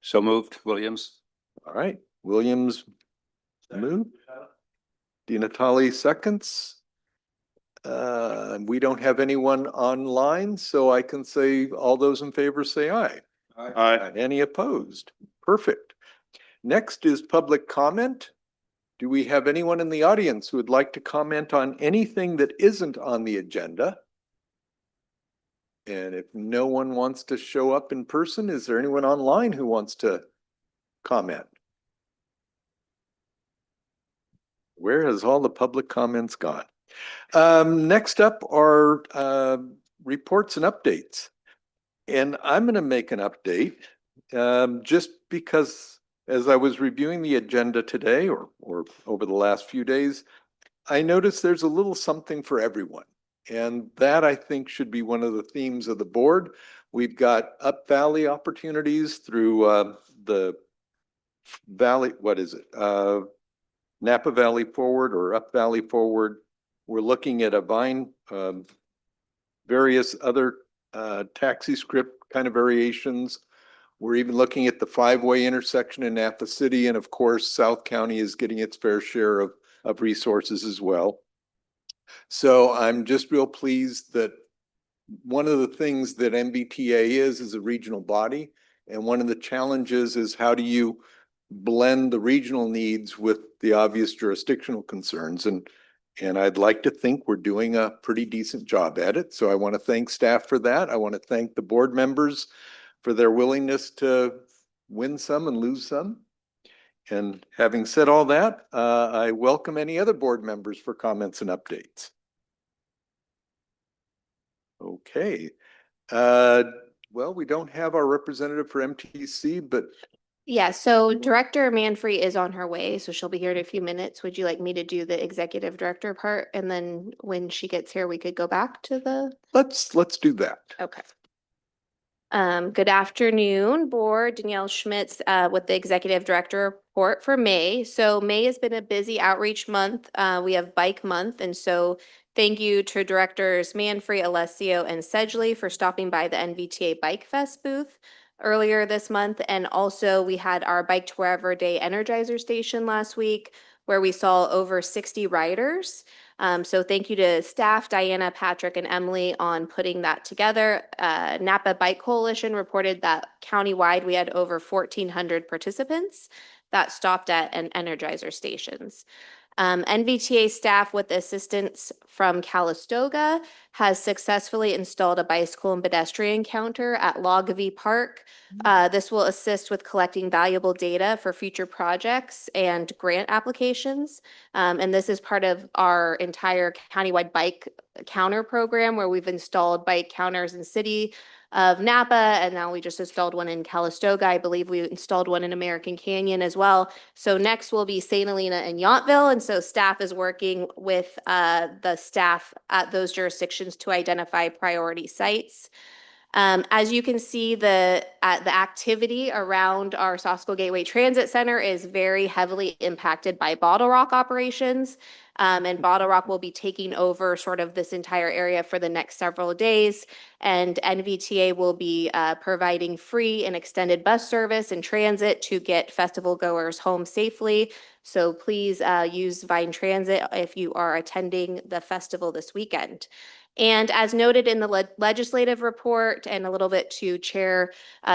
So moved, Williams. All right, Williams move. DiNatale seconds. We don't have anyone online, so I can say all those in favor say aye. Aye. Any opposed? Perfect. Next is public comment. Do we have anyone in the audience who would like to comment on anything that isn't on the agenda? And if no one wants to show up in person, is there anyone online who wants to comment? Where has all the public comments gone? Next up are reports and updates. And I'm going to make an update just because as I was reviewing the agenda today or over the last few days, I noticed there's a little something for everyone. And that I think should be one of the themes of the board. We've got Up Valley opportunities through the Valley, what is it? Napa Valley Forward or Up Valley Forward. We're looking at a Vine, various other taxi script kind of variations. We're even looking at the five-way intersection in Napa City. And of course, South County is getting its fair share of resources as well. So I'm just real pleased that one of the things that NVTA is a regional body. And one of the challenges is how do you blend the regional needs with the obvious jurisdictional concerns. And I'd like to think we're doing a pretty decent job at it. So I want to thank staff for that. I want to thank the board members for their willingness to win some and lose some. And having said all that, I welcome any other board members for comments and updates. Okay. Well, we don't have our representative for MTC, but yeah, so Director Manfrey is on her way, so she'll be here in a few minutes. Would you like me to do the executive director part? And then when she gets here, we could go back to the. let's do that. Okay. Good afternoon, board. Danielle Schmitz with the executive director report for May. So May has been a busy outreach month. We have bike month. And so thank you to directors Manfrey, Alessio, and Sedgley for stopping by the NVTA Bike Fest booth earlier this month. And also we had our Bike to Wherever Day Energizer station last week where we saw over 60 riders. So thank you to staff, Diana, Patrick, and Emily on putting that together. Napa Bike Coalition reported that countywide we had over 1,400 participants that stopped at Energizer stations. NVTA staff with assistance from Calistoga has successfully installed a bicycle and pedestrian counter at Logvy Park. This will assist with collecting valuable data for future projects and grant applications. And this is part of our entire countywide bike counter program where we've installed bike counters in city of Napa, and now we just installed one in Calistoga. I believe we installed one in American Canyon as well. So next will be St. Helena and Yountville, and so staff is working with the staff at those jurisdictions to identify priority sites. As you can see, the activity around our Sasko Gateway Transit Center is very heavily impacted by Bottle Rock operations. And Bottle Rock will be taking over sort of this entire area for the next several days. And NVTA will be providing free and extended bus service and transit to get festival goers home safely. So please use Vine Transit if you are attending the festival this weekend. And as noted in the legislative report and a little bit to Chair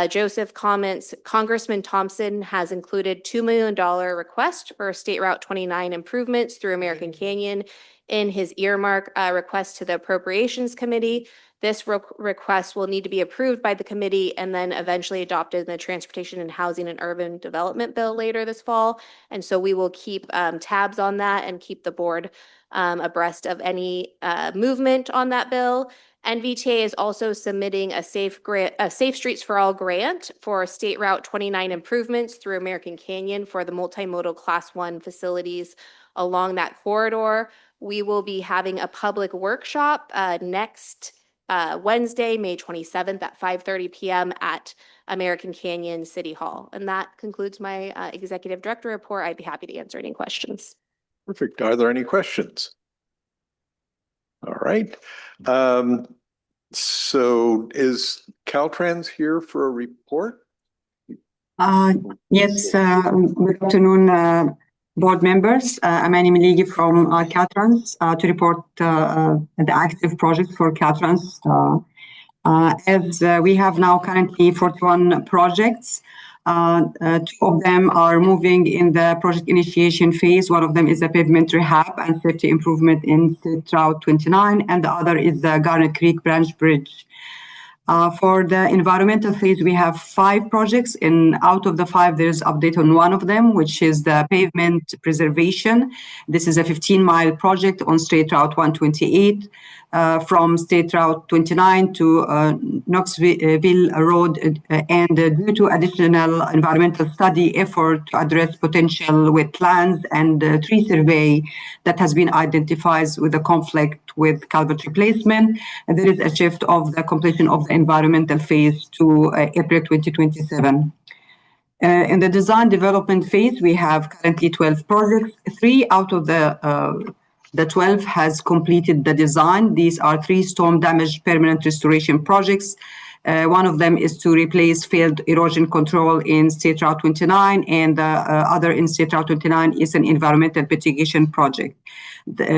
Joseph comments, Congressman Thompson has included $2 million request for State Route 29 improvements through American Canyon in his earmark request to the Appropriations Committee. This request will need to be approved by the committee and then eventually adopted in the Transportation and Housing and Urban Development Bill later this fall. And so we will keep tabs on that and keep the board abreast of any movement on that bill. NVTA is also submitting a Safe Streets for All grant for State Route 29 improvements through American Canyon for the multimodal Class 1 facilities along that corridor. We will be having a public workshop next Wednesday, May 27th at 5:30 p.m. at American Canyon City Hall. And that concludes my executive director report. I'd be happy to answer any questions. Perfect. Are there any questions? All right. So is Caltrans here for a report? Yes, good afternoon, board members. I'm Annie Miligi from Caltrans to report the active projects for Caltrans. As we have now currently 41 projects, two of them are moving in the project initiation phase. One of them is a pavement rehab and safety improvement in State Route 29, and the other is the Garnet Creek Branch Bridge. For the environmental phase, we have 5 projects, and out of the 5, there's update on one of them, which is the pavement preservation. This is a 15-mile project on State Route 128 from State Route 29 to Knoxville Road, and due to additional environmental study effort to address potential wetlands and tree survey that has been identified with a conflict with culvert replacement, and there is a shift of the completion of the environmental phase to April 2027. In the design development phase, we have currently 12 projects. 3 out of the 12 has completed the design. These are 3 storm damage permanent restoration projects. One of them is to replace failed erosion control in State Route 29, and the other in State Route 29 is an environmental mitigation project.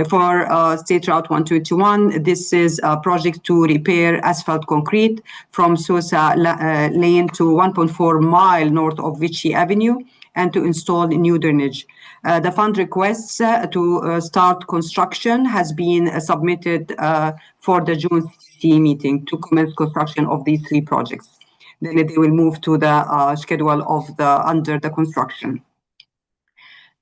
For State Route 121, this is a project to repair asphalt concrete from Sosa Lane to 1.4 mile north of Vichy Avenue and to install new drainage. The fund requests to start construction has been submitted for the June CC meeting to commence construction of these 3 projects. Then they will move to the schedule of under the construction.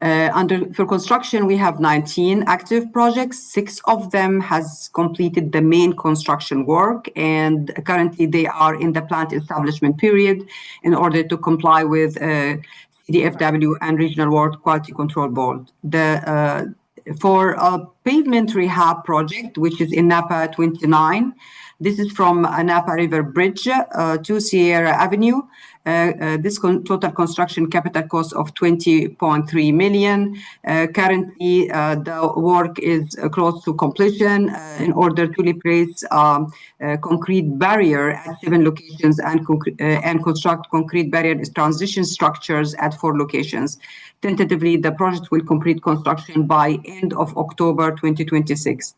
For construction, we have 19 active projects. 6 of them has completed the main construction work, and currently they are in the plant establishment period in order to comply with CDFW and Regional Water Quality Control Board. For a pavement rehab project, which is in Napa 29, this is from Napa River Bridge to Sierra Avenue. This total construction capital cost of $20.3 million. Currently, the work is close to completion in order to replace concrete barrier at 7 locations and construct concrete barrier transition structures at 4 locations. Tentatively, the project will complete construction by end of October 2026.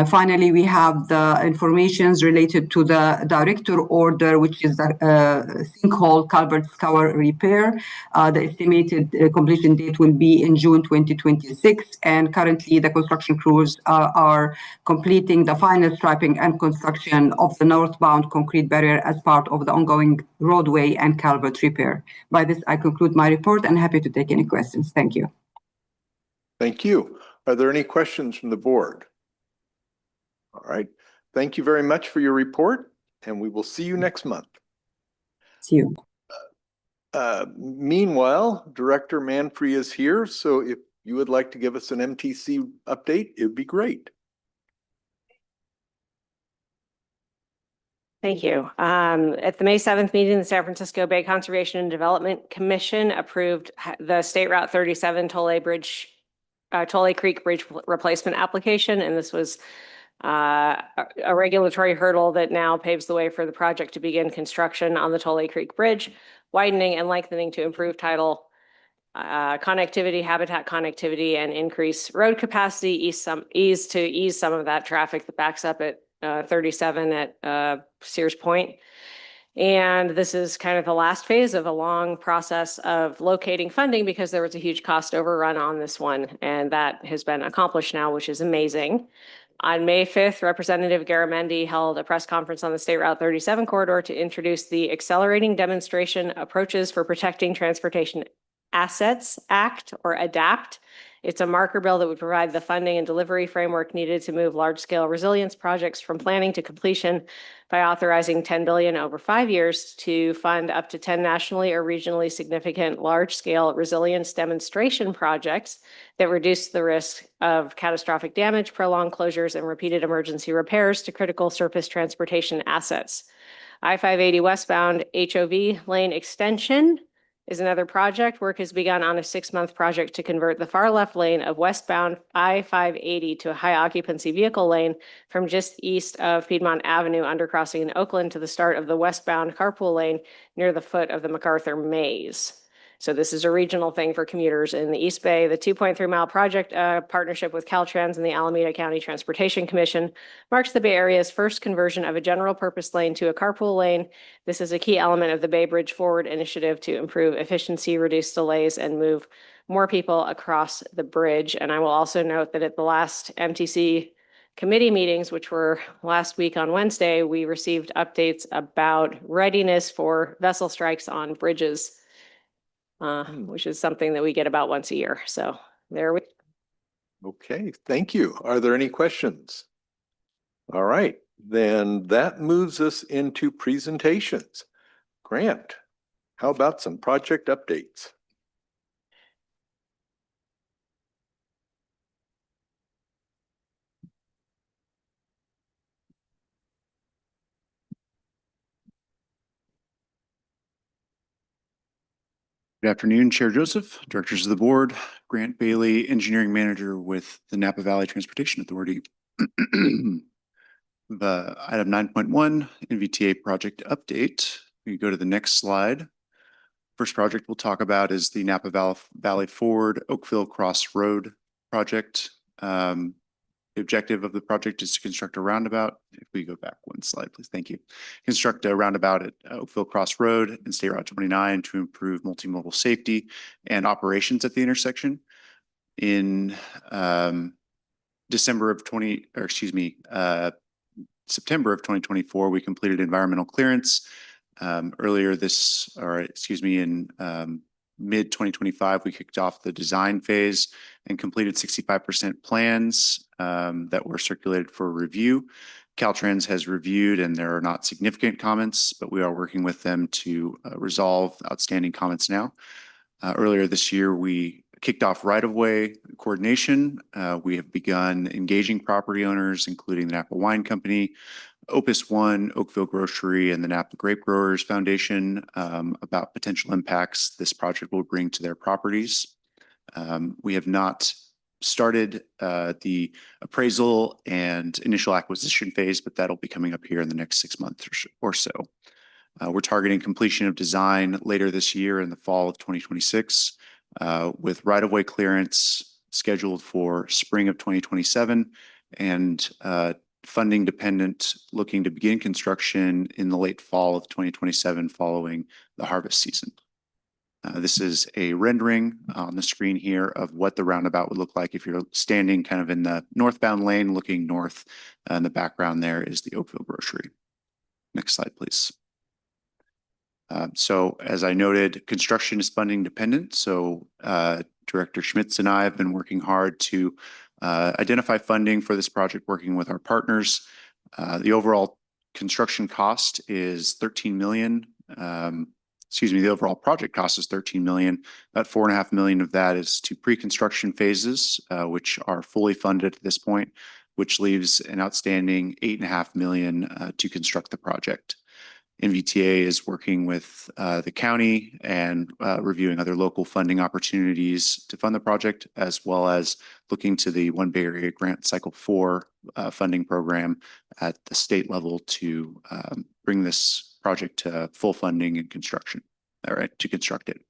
Finally, we have the informations related to the director order, which is the sinkhole culvert scour repair. The estimated completion date will be in June 2026, and currently the construction crews are completing the final striping and construction of the northbound concrete barrier as part of the ongoing roadway and culvert repair. By this, I conclude my report and happy to take any questions. Thank you. Thank you. Are there any questions from the board? All right. Thank you very much for your report, and we will see you next month. See you. Meanwhile, Director Manfrey is here, so if you would like to give us an MTC update, it would be great. Thank you. At the May 7th meeting, the San Francisco Bay Conservation and Development Commission approved the State Route 37 Tolle Creek Bridge replacement application, and this was a regulatory hurdle that now paves the way for the project to begin construction on the Tolle Creek Bridge, widening and lengthening to improve tidal connectivity, habitat connectivity, and increase road capacity, ease some of that traffic that backs up at 37 at Sears Point. And this is kind of the last phase of a long process of locating funding, because there was a huge cost overrun on this one, and that has been accomplished now, which is amazing. On May 5th, Representative Garamendi held a press conference on the State Route 37 corridor to introduce the Accelerating Demonstration Approaches for Protecting Transportation Assets Act, or ADAPT. It's a marker bill that would provide the funding and delivery framework needed to move large-scale resilience projects from planning to completion by authorizing $10 billion over 5 years to fund up to 10 nationally or regionally significant large-scale resilience demonstration projects that reduce the risk of catastrophic damage, prolonged closures, and repeated emergency repairs to critical surface transportation assets. I-580 westbound HOV lane extension is another project. Work has begun on a 6-month project to convert the far left lane of westbound I-580 to a high occupancy vehicle lane from just east of Piedmont Avenue undercrossing in Oakland to the start of the westbound carpool lane near the foot of the MacArthur Maze. So this is a regional thing for commuters in the East Bay. The 2.3-mile project partnership with Caltrans and the Alameda County Transportation Commission marks the Bay Area's first conversion of a general purpose lane to a carpool lane. This is a key element of the Bay Bridge Forward initiative to improve efficiency, reduce delays, and move more people across the bridge. And I will also note that at the last MTC committee meetings, which were last week on Wednesday, we received updates about readiness for vessel strikes on bridges, which is something that we get about once a year. So there we. Okay, thank you. Are there any questions? All right, then that moves us into presentations. Grant, how about some project updates? Good afternoon, Chair Joseph, directors of the board, Grant Bailey, engineering manager with the Napa Valley Transportation Authority. The item 9.1 NVTA project update. We go to the next slide. First project we'll talk about is the Napa Valley Ford Oakville Cross Road project. The objective of the project is to construct a roundabout. If we go back one slide, please. Thank you. Construct a roundabout at Oakville Cross Road and State Route 29 to improve multimodal safety and operations at the intersection. In September of 2024, we completed environmental clearance. Earlier in mid 2025, we kicked off the design phase and completed 65% plans that were circulated for review. Caltrans has reviewed and there are not significant comments, but we are working with them to resolve outstanding comments now. Earlier this year, we kicked off right-of-way coordination. We have begun engaging property owners, including the Napa Wine Company, Opus One, Oakville Grocery, and the Napa Grape Growers Foundation about potential impacts this project will bring to their properties. We have not started the appraisal and initial acquisition phase, but that'll be coming up here in the next 6 months or so. We're targeting completion of design later this year in the fall of 2026, with right-of-way clearance scheduled for spring of 2027 and funding dependent, looking to begin construction in the late fall of 2027 following the harvest season. This is a rendering on the screen here of what the roundabout would look like if you're standing kind of in the northbound lane looking north. In the background there is the Oakville Grocery. Next slide, please. So as I noted, construction is funding dependent. So Director Schmitz and I have been working hard to identify funding for this project, working with our partners. The overall construction cost is $13 million. The overall project cost is $13 million. About $4.5 million of that is to pre-construction phases, which are fully funded at this point, which leaves an outstanding $8.5 million to construct the project. NVTA is working with the county and reviewing other local funding opportunities to fund the project, as well as looking to the One Bay Area Grant Cycle 4 funding program at the state level to bring this project to full funding and construction, to construct it.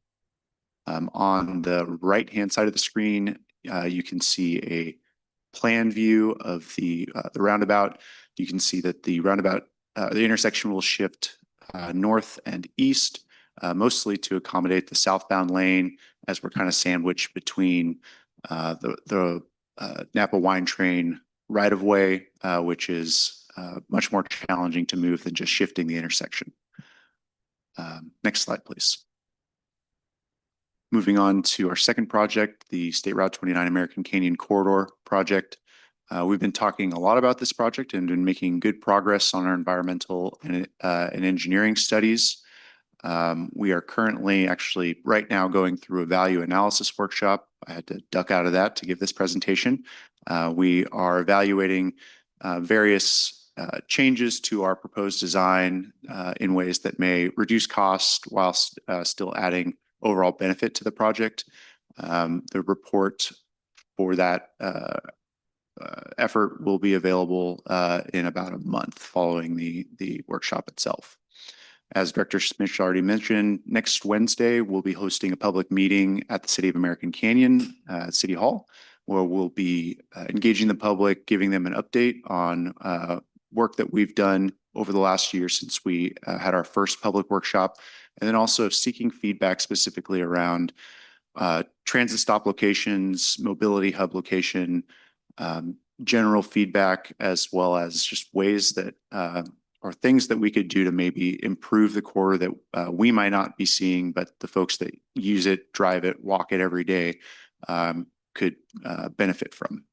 On the right-hand side of the screen, you can see a plan view of the roundabout. You can see that the roundabout, the intersection will shift north and east, mostly to accommodate the southbound lane as we're kind of sandwiched between the Napa Wine Train right-of-way, which is much more challenging to move than just shifting the intersection. Next slide, please. Moving on to our second project, the State Route 29 American Canyon Corridor project. We've been talking a lot about this project and been making good progress on our environmental and engineering studies. We are currently actually right now going through a value analysis workshop. I had to duck out of that to give this presentation. We are evaluating various changes to our proposed design in ways that may reduce cost whilst still adding overall benefit to the project. The report for that effort will be available in about a month following the workshop itself. As Director Smith already mentioned, next Wednesday, we'll be hosting a public meeting at the City of American Canyon City Hall, where we'll be engaging the public, giving them an update on work that we've done over the last year since we had our first public workshop, and then also seeking feedback specifically around transit stop locations, mobility hub location, general feedback, as well as just ways that or things that we could do to maybe improve the corridor that we might not be seeing, but the folks that use it, drive it, walk it every day could benefit from.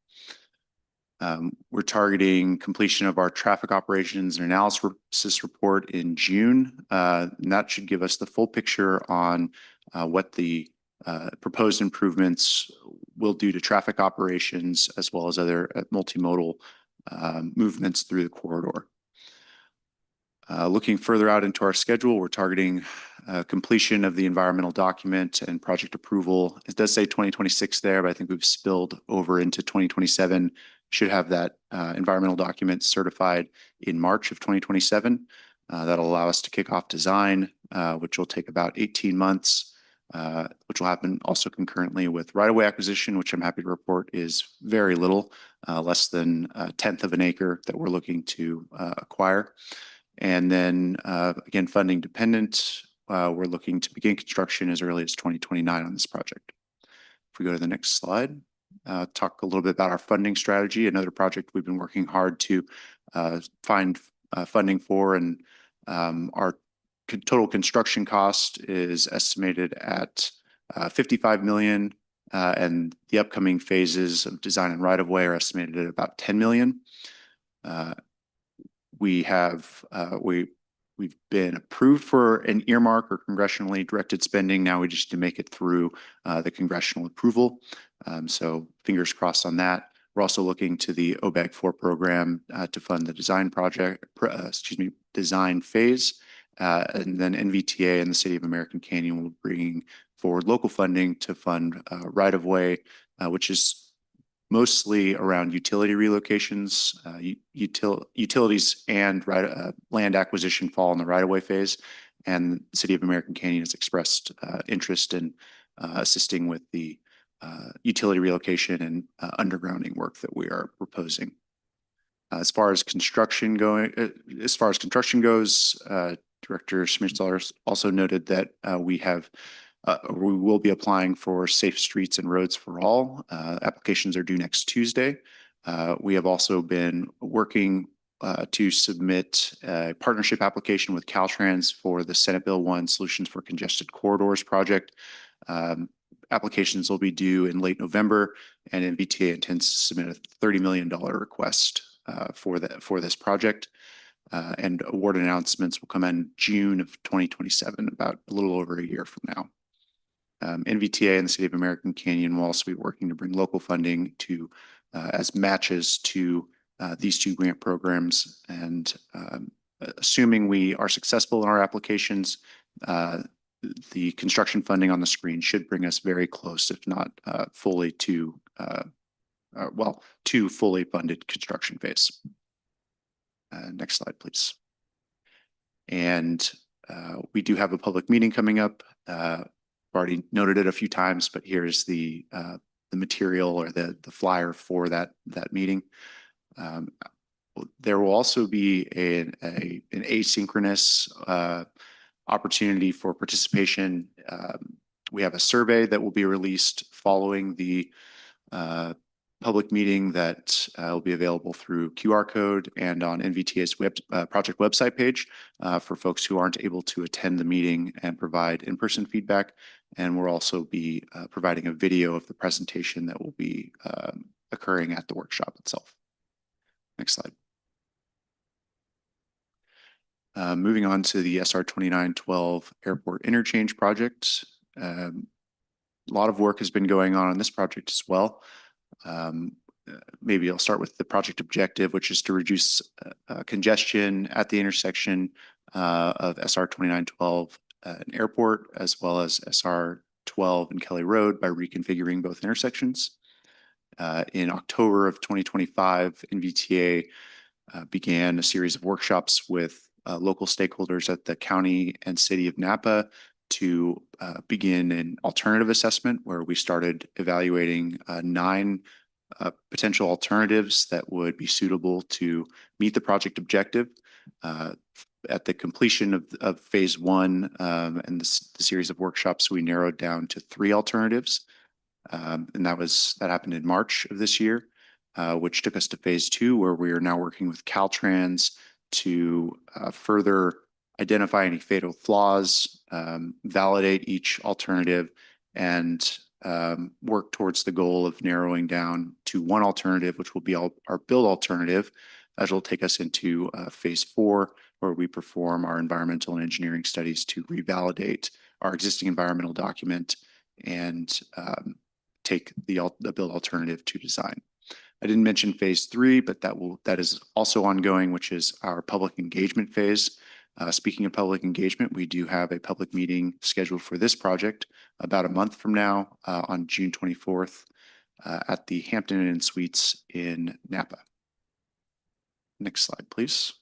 We're targeting completion of our traffic operations and analysis report in June. And that should give us the full picture on what the proposed improvements will do to traffic operations, as well as other multimodal movements through the corridor. Looking further out into our schedule, we're targeting completion of the environmental document and project approval. It does say 2026 there, but I think we've spilled over into 2027. Should have that environmental document certified in March of 2027. That'll allow us to kick off design, which will take about 18 months, which will happen also concurrently with right-of-way acquisition, which I'm happy to report is very little, less than a tenth of an acre that we're looking to acquire. And then again, funding dependent, we're looking to begin construction as early as 2029 on this project. If we go to the next slide, talk a little bit about our funding strategy, another project we've been working hard to find funding for, and our total construction cost is estimated at $55 million, and the upcoming phases of design and right-of-way are estimated at about $10 million. We've been approved for an earmark or congressionally directed spending. Now we just need to make it through the congressional approval. So fingers crossed on that. We're also looking to the OBEG 4 program to fund the design design phase. And then NVTA and the City of American Canyon will bring forward local funding to fund right-of-way, which is mostly around utility relocations. Utilities and land acquisition fall in the right-of-way phase, and the City of American Canyon has expressed interest in assisting with the utility relocation and undergrounding work that we are proposing. As far as construction goes, Director Schmitzler also noted that we will be applying for Safe Streets and Roads for All. Applications are due next Tuesday. We have also been working to submit a partnership application with Caltrans for the Senate Bill 1 Solutions for Congested Corridors project. Applications will be due in late November, and NVTA intends to submit a $30 million request for this project. And award announcements will come in June of 2027, about a little over a year from now. NVTA and the City of American Canyon will also be working to bring local funding to as matches to these two grant programs. And assuming we are successful in our applications, the construction funding on the screen should bring us very close, if not fully to fully funded construction phase. Next slide, please. And we do have a public meeting coming up. Already noted it a few times, but here's the material or the flyer for that meeting. There will also be an asynchronous opportunity for participation. We have a survey that will be released following the public meeting that will be available through QR code and on NVTA's project website page for folks who aren't able to attend the meeting and provide in-person feedback. And we'll also be providing a video of the presentation that will be occurring at the workshop itself. Next slide. Moving on to the SR 2912 Airport Interchange project. A lot of work has been going on this project as well. Maybe I'll start with the project objective, which is to reduce congestion at the intersection of SR 2912 an airport, as well as SR 12 and Kelly Road by reconfiguring both intersections. In October of 2025, NVTA began a series of workshops with local stakeholders at the county and city of Napa to begin an alternative assessment where we started evaluating 9 potential alternatives that would be suitable to meet the project objective. At the completion of phase 1 and the series of workshops, we narrowed down to 3 alternatives. And that happened in March of this year, which took us to phase 2, where we are now working with Caltrans to further identify any fatal flaws, validate each alternative, and work towards the goal of narrowing down to 1 alternative, which will be our build alternative. That will take us into phase 4, where we perform our environmental and engineering studies to revalidate our existing environmental document and take the build alternative to design. I didn't mention phase 3, but that is also ongoing, which is our public engagement phase. Speaking of public engagement, we do have a public meeting scheduled for this project about a month from now on June 24th at the Hampton Inn Suites in Napa. Next slide, please.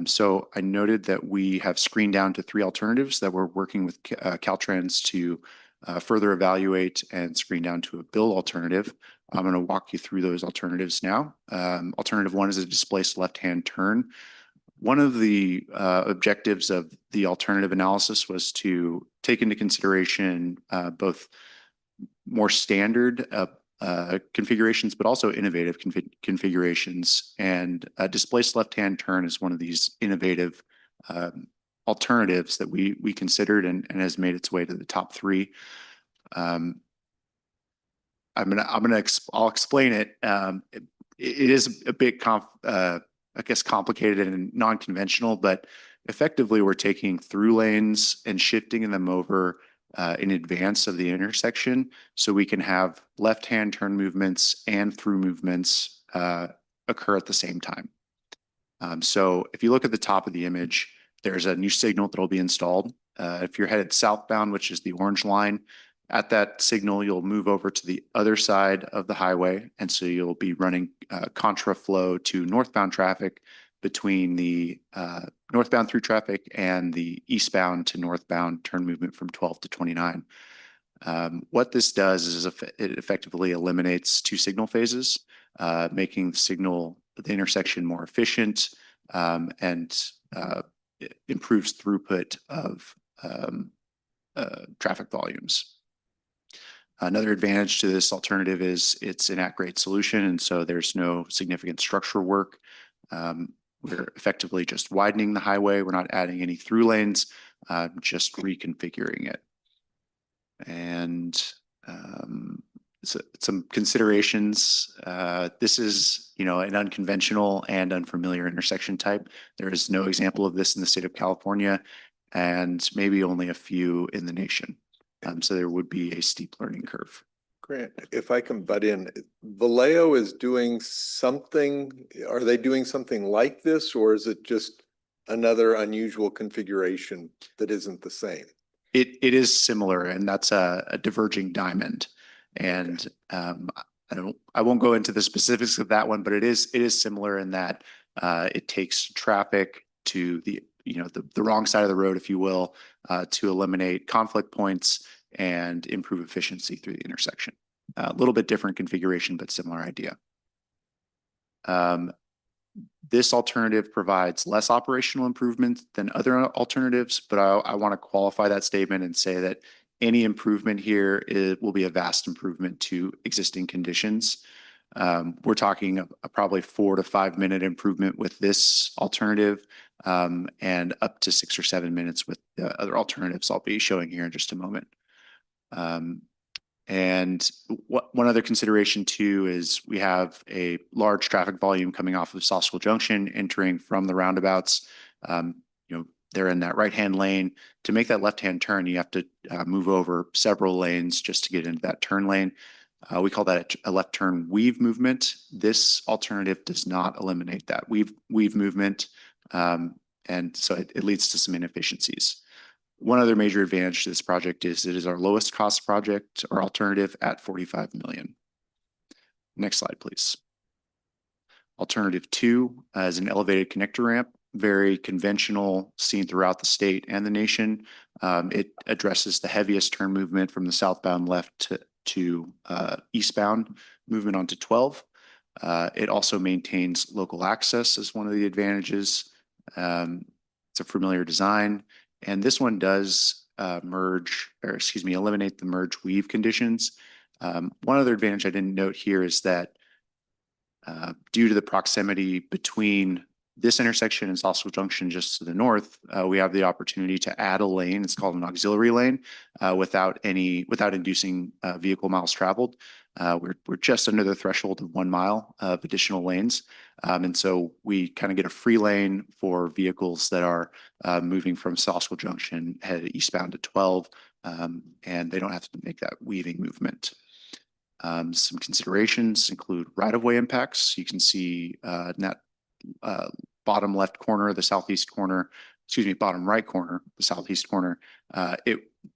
So I noted that we have screened down to 3 alternatives that we're working with Caltrans to further evaluate and screen down to a build alternative. I'm going to walk you through those alternatives now. Alternative 1 is a displaced left-hand turn. One of the objectives of the alternative analysis was to take into consideration both more standard configurations, but also innovative configurations. And a displaced left-hand turn is one of these innovative alternatives that we considered and has made its way to the top 3. I'll explain it. It is a bit complicated and non-conventional, but effectively we're taking through lanes and shifting them over in advance of the intersection, so we can have left-hand turn movements and through movements occur at the same time. So if you look at the top of the image, there's a new signal that will be installed. If you're headed southbound, which is the orange line, at that signal, you'll move over to the other side of the highway. And so you'll be running contra flow to northbound traffic between the northbound through traffic and the eastbound to northbound turn movement from 12 to 29. What this does is it effectively eliminates 2 signal phases, making the intersection more efficient and improves throughput of traffic volumes. Another advantage to this alternative is it's an at-grade solution, and so there's no significant structural work. We're effectively just widening the highway. We're not adding any through lanes, just reconfiguring it. And some considerations. This is, an unconventional and unfamiliar intersection type. There is no example of this in the state of California, and maybe only a few in the nation. So there would be a steep learning curve. Grant, if I can butt in, Vallejo is doing something. Are they doing something like this, or is it just another unusual configuration that isn't the same? It is similar, and that's a diverging diamond. And I won't go into the specifics of that one, but it is similar in that it takes traffic to the wrong side of the road, if you will, to eliminate conflict points and improve efficiency through the intersection. A little bit different configuration, but similar idea. This alternative provides less operational improvement than other alternatives, but I want to qualify that statement and say that any improvement here will be a vast improvement to existing conditions. We're talking a probably 4 to 5 minute improvement with this alternative, and up to 6 or 7 minutes with the other alternatives I'll be showing here in just a moment. And one other consideration too is we have a large traffic volume coming off of Saucil Junction entering from the roundabouts. They're in that right-hand lane. To make that left-hand turn, you have to move over several lanes just to get into that turn lane. We call that a left turn weave movement. This alternative does not eliminate that weave movement, and so it leads to some inefficiencies. One other major advantage to this project is it is our lowest cost project or alternative at 45 million. Next slide, please. Alternative 2 is an elevated connector ramp, very conventional, seen throughout the state and the nation. It addresses the heaviest turn movement from the southbound left to eastbound movement onto 12. It also maintains local access as one of the advantages. It's a familiar design, and this one does eliminate the merge weave conditions. One other advantage I didn't note here is that due to the proximity between this intersection and Sausal Junction just to the north, we have the opportunity to add a lane. It's called an auxiliary lane without inducing vehicle miles traveled. We're just under the threshold of 1 mile of additional lanes. And so we kind of get a free lane for vehicles that are moving from Sausal Junction headed eastbound to 12, and they don't have to make that weaving movement. Some considerations include right-of-way impacts. You can see in that bottom left corner, the southeast corner, bottom right corner, the southeast corner.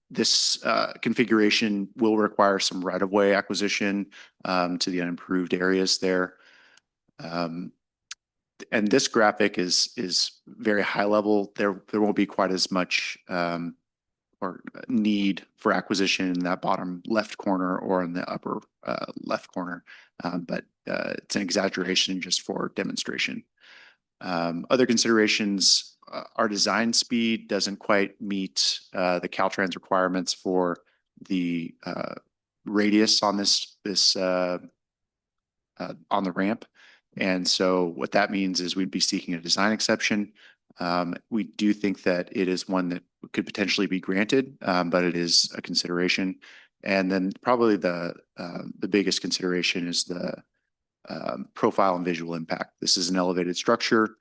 This configuration will require some right-of-way acquisition to the unimproved areas there. And this graphic is very high level. There won't be quite as much or need for acquisition in that bottom left corner or in the upper left corner, but it's an exaggeration just for demonstration. Other considerations, our design speed doesn't quite meet the Caltrans requirements for the radius on on the ramp. And so what that means is we'd be seeking a design exception. We do think that it is one that could potentially be granted, but it is a consideration. And then probably the biggest consideration is the profile and visual impact. This is an elevated structure.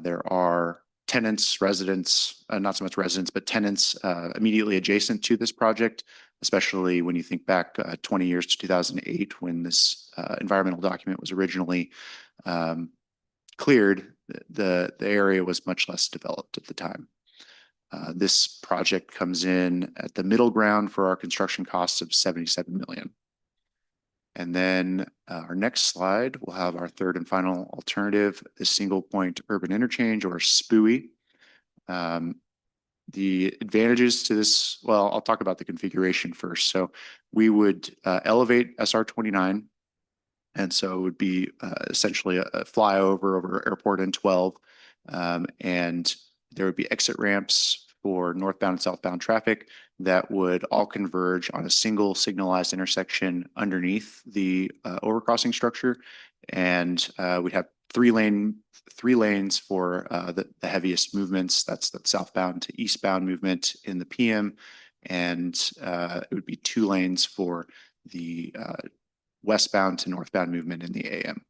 There are tenants, residents, not so much residents, but tenants immediately adjacent to this project, especially when you think back 20 years to 2008 when this environmental document was originally cleared. The area was much less developed at the time. This project comes in at the middle ground for our construction costs of 77 million. And then our next slide, we'll have our third and final alternative, the single point urban interchange or SPUI. The advantages to this, well, I'll talk about the configuration first. So we would elevate SR 29. And so it would be essentially a flyover over Airport N12. And there would be exit ramps for northbound and southbound traffic that would all converge on a single signalized intersection underneath the overcrossing structure. And we'd have three lanes for the heaviest movements. That's the southbound to eastbound movement in the PM. And it would be 2 lanes for the westbound to northbound movement in the AM.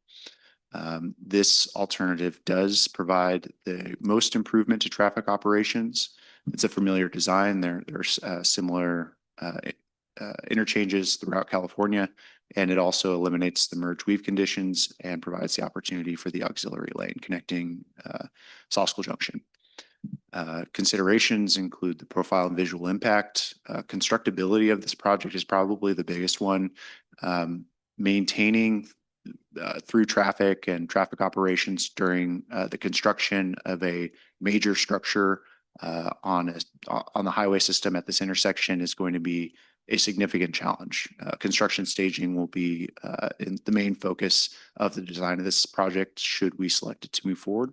This alternative does provide the most improvement to traffic operations. It's a familiar design. There's similar interchanges throughout California, and it also eliminates the merge weave conditions and provides the opportunity for the auxiliary lane connecting Sausal Junction. Considerations include the profile and visual impact. Constructability of this project is probably the biggest one. Maintaining through traffic and traffic operations during the construction of a major structure on the highway system at this intersection is going to be a significant challenge. Construction staging will be in the main focus of the design of this project should we select it to move forward.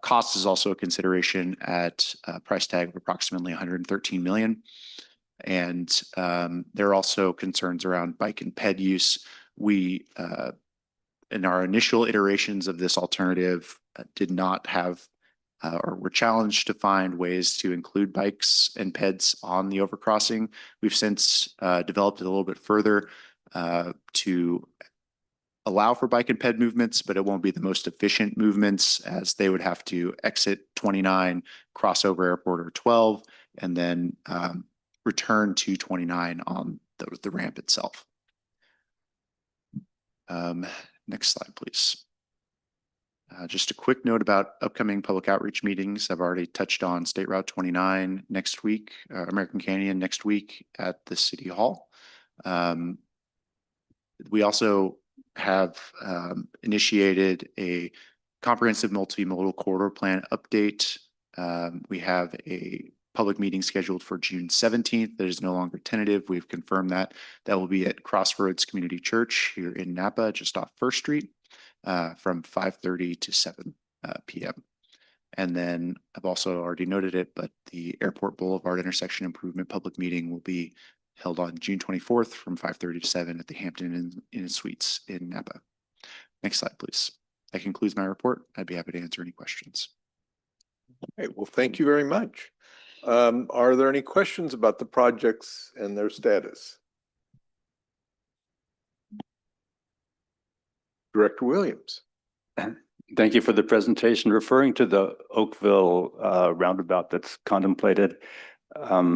Cost is also a consideration at a price tag of approximately 113 million. And there are also concerns around bike and ped use. We, in our initial iterations of this alternative, did not have or were challenged to find ways to include bikes and peds on the overcrossing. We've since developed it a little bit further to allow for bike and ped movements, but it won't be the most efficient movements as they would have to exit 29, cross over Airport or 12, and then return to 29 on the ramp itself. Next slide, please. Just a quick note about upcoming public outreach meetings. I've already touched on State Route 29 next week, American Canyon next week at the City Hall. We also have initiated a comprehensive multimodal corridor plan update. We have a public meeting scheduled for June 17th. That is no longer tentative. We've confirmed that. That will be at Crossroads Community Church here in Napa, just off First Street, from 5:30 to 7 p.m. And then I've also already noted it, but the Airport Boulevard intersection improvement public meeting will be held on June 24th from 5:30 to 7 at the Hampton Inn Suites in Napa. Next slide, please. That concludes my report. I'd be happy to answer any questions. Okay, well, thank you very much. Are there any questions about the projects and their status? Director Williams. Thank you for the presentation. Referring to the Oakville roundabout that's contemplated, are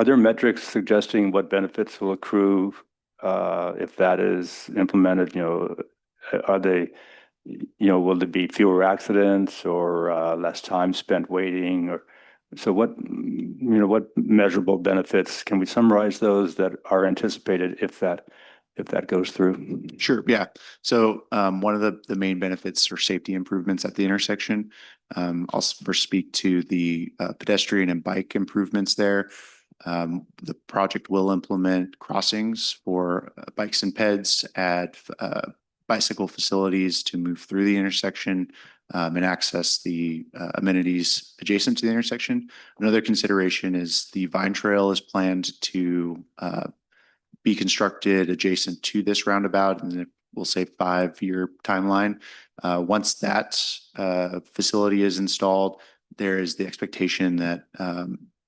there metrics suggesting what benefits will accrue if that is implemented? You know, are they, will there be fewer accidents or less time spent waiting? Or so what, what measurable benefits, can we summarize those that are anticipated if that goes through? Sure. Yeah. So one of the main benefits are safety improvements at the intersection. I'll first speak to the pedestrian and bike improvements there. The project will implement crossings for bikes and peds, add bicycle facilities to move through the intersection and access the amenities adjacent to the intersection. Another consideration is the Vine Trail is planned to be constructed adjacent to this roundabout, and we'll say 5-year timeline. Once that facility is installed, there is the expectation that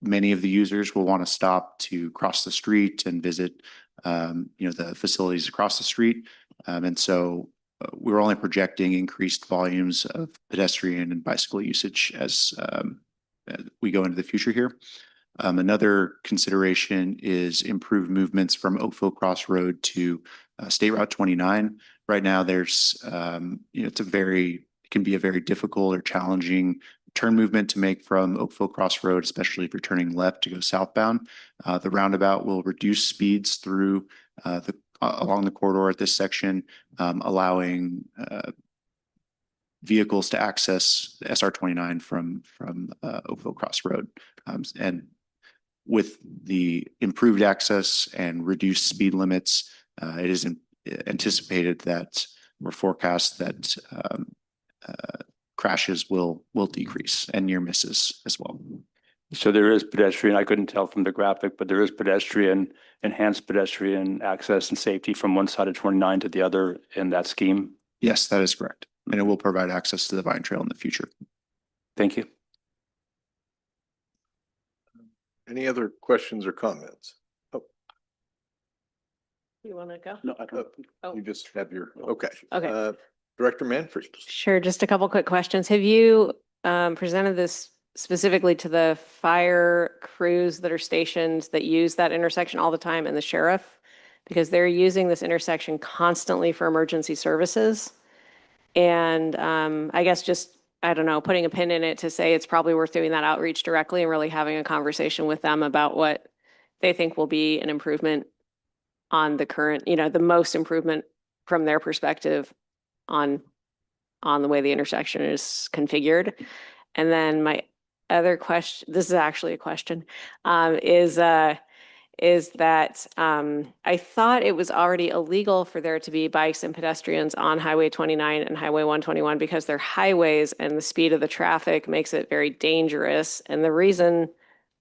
many of the users will want to stop to cross the street and visit, the facilities across the street. And so we're only projecting increased volumes of pedestrian and bicycle usage as we go into the future here. Another consideration is improved movements from Oakville Cross Road to State Route 29. Right now, there's, it can be a very difficult or challenging turn movement to make from Oakville Cross Road, especially if you're turning left to go southbound. The roundabout will reduce speeds through along the corridor at this section, allowing vehicles to access SR 29 from Oakville Cross Road. And with the improved access and reduced speed limits, it is anticipated that we're forecast that crashes will decrease and near misses as well. So there is pedestrian, I couldn't tell from the graphic, but there is enhanced pedestrian access and safety from one side of 29 to the other in that scheme? Yes, that is correct. And it will provide access to the Vine Trail in the future. Thank you. Any other questions or comments? Oh, You want to go? No, I don't. Oh. you just have your, okay. Okay. Director Manfred. Sure. Just a couple quick questions. Have you presented this specifically to the fire crews that are stationed that use that intersection all the time and the sheriff? Because they're using this intersection constantly for emergency services. And I guess just, I don't know, putting a pin in it to say it's probably worth doing that outreach directly and really having a conversation with them about what they think will be an improvement on the current, the most improvement from their perspective on the way the intersection is configured. And then my other question, this is actually a question, is that I thought it was already illegal for there to be bikes and pedestrians on Highway 29 and Highway 121 because they're highways and the speed of the traffic makes it very dangerous. And the reason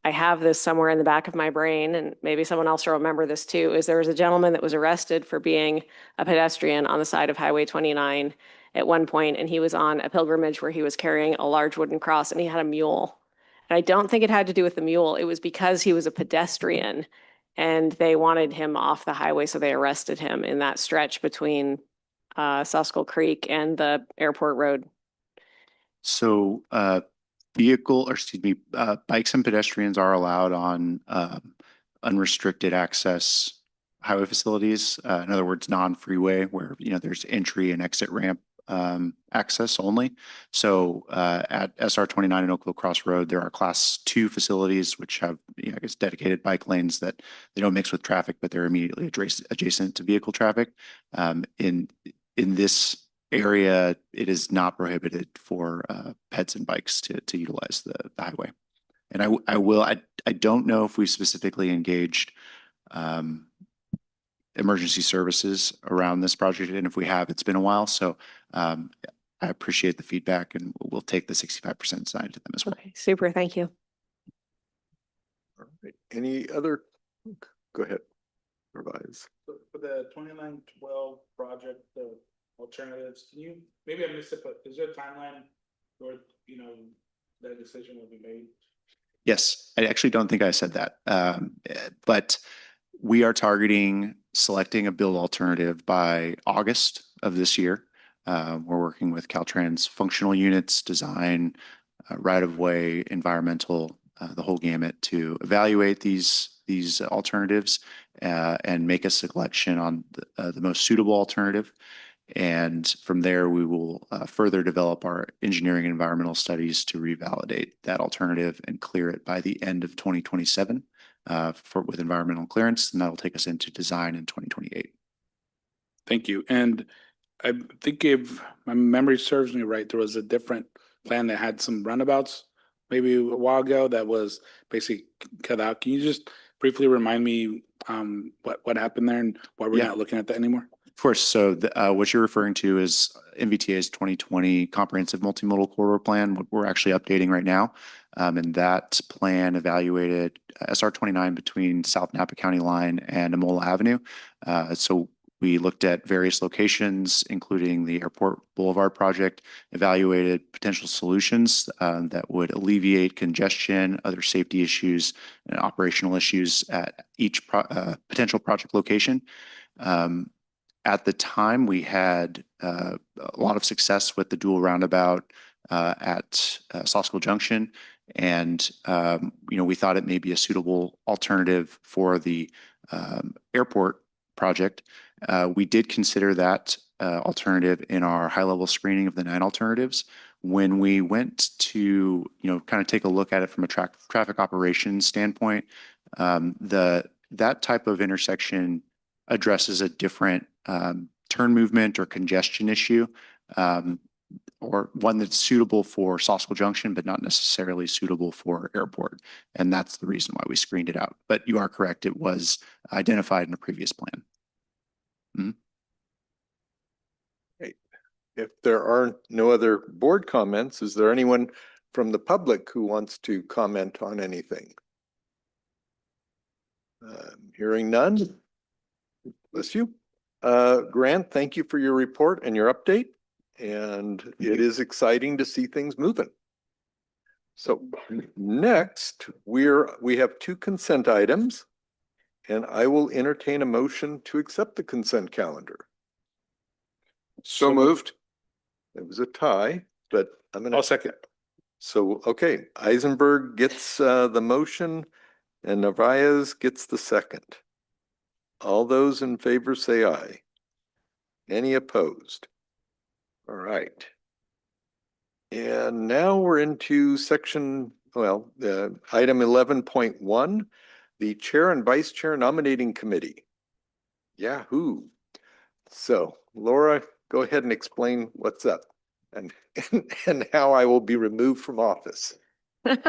I have this somewhere in the back of my brain, and maybe someone else will remember this too, is there was a gentleman that was arrested for being a pedestrian on the side of Highway 29 at one point, and he was on a pilgrimage where he was carrying a large wooden cross and he had a mule. And I don't think it had to do with the mule. It was because he was a pedestrian and they wanted him off the highway, so they arrested him in that stretch between Susquel Creek and the airport road. So bikes and pedestrians are allowed on unrestricted access highway facilities. In other words, non-freeway, where there's entry and exit ramp access only. So at SR 29 and Oakville Cross Road, there are Class 2 facilities which have, I guess, dedicated bike lanes that they don't mix with traffic, but they're immediately adjacent to vehicle traffic. In this area, it is not prohibited for pets and bikes to utilize the highway. And I don't know if we specifically engaged emergency services around this project, and if we have, it's been a while. So I appreciate the feedback, and we'll take the 65% side to them as well. Okay, super. Thank you. All right. Any other? Go ahead. Revise. For the 2912 project, the alternatives, can you, maybe I missed it, but is there a timeline where, that decision will be made? Yes, I actually don't think I said that. But we are targeting selecting a build alternative by August of this year. We're working with Caltrans functional units, design, right-of-way, environmental, the whole gamut to evaluate these alternatives and make a selection on the most suitable alternative. And from there, we will further develop our engineering and environmental studies to revalidate that alternative and clear it by the end of 2027 with environmental clearance, and that'll take us into design in 2028. Thank you. And I think if my memory serves me right, there was a different plan that had some runabouts maybe a while ago that was basically cut out. Can you just briefly remind me what happened there and why we're not looking at that anymore? Of course. So what you're referring to is NVTA's 2020 Comprehensive Multimodal Corridor Plan, what we're actually updating right now. And that plan evaluated SR 29 between South Napa County line and Amola Avenue. So we looked at various locations, including the Airport Boulevard project, evaluated potential solutions that would alleviate congestion, other safety issues, and operational issues at each potential project location. At the time, we had a lot of success with the dual roundabout at Sosco Junction, and we thought it may be a suitable alternative for the airport project. We did consider that alternative in our high-level screening of the 9 alternatives. When we went to kind of take a look at it from a traffic operations standpoint, that type of intersection addresses a different turn movement or congestion issue, or one that's suitable for Sosco Junction, but not necessarily suitable for airport. And that's the reason why we screened it out. But you are correct, it was identified in a previous plan. Mm-hmm. Great. If there are no other board comments, is there anyone from the public who wants to comment on anything? Hearing none. Bless you. Grant, thank you for your report and your update. And it is exciting to see things moving. So next, we have 2 consent items, and I will entertain a motion to accept the consent calendar. So moved. It was a tie, but I'm gonna. I'll second. So, okay, Eisenberg gets the motion and Narvaez gets the second. All those in favor say aye. Any opposed? All right. And now we're into item 11.1, the Chair and Vice Chair Nominating Committee. Yahoo. So Laura, go ahead and explain what's up and how I will be removed from office. Good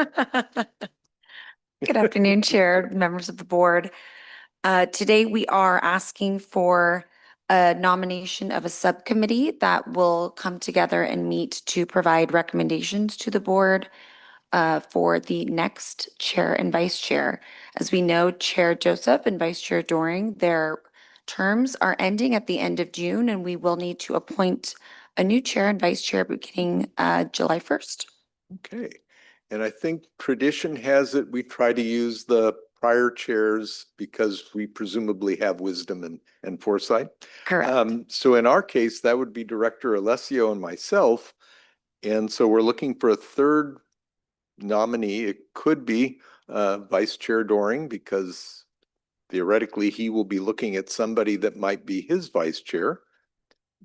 afternoon, Chair, members of the board. Today we are asking for a nomination of a subcommittee that will come together and meet to provide recommendations to the board for the next chair and vice chair. As we know, Chair Joseph and Vice Chair Doring, their terms are ending at the end of June, and we will need to appoint a new chair and vice chair beginning July 1st. Okay. And I think tradition has it, we try to use the prior chairs because we presumably have wisdom and foresight. Correct. So in our case, that would be Director Alessio and myself. And so we're looking for a third nominee. It could be Vice Chair Doring, because theoretically he will be looking at somebody that might be his vice chair.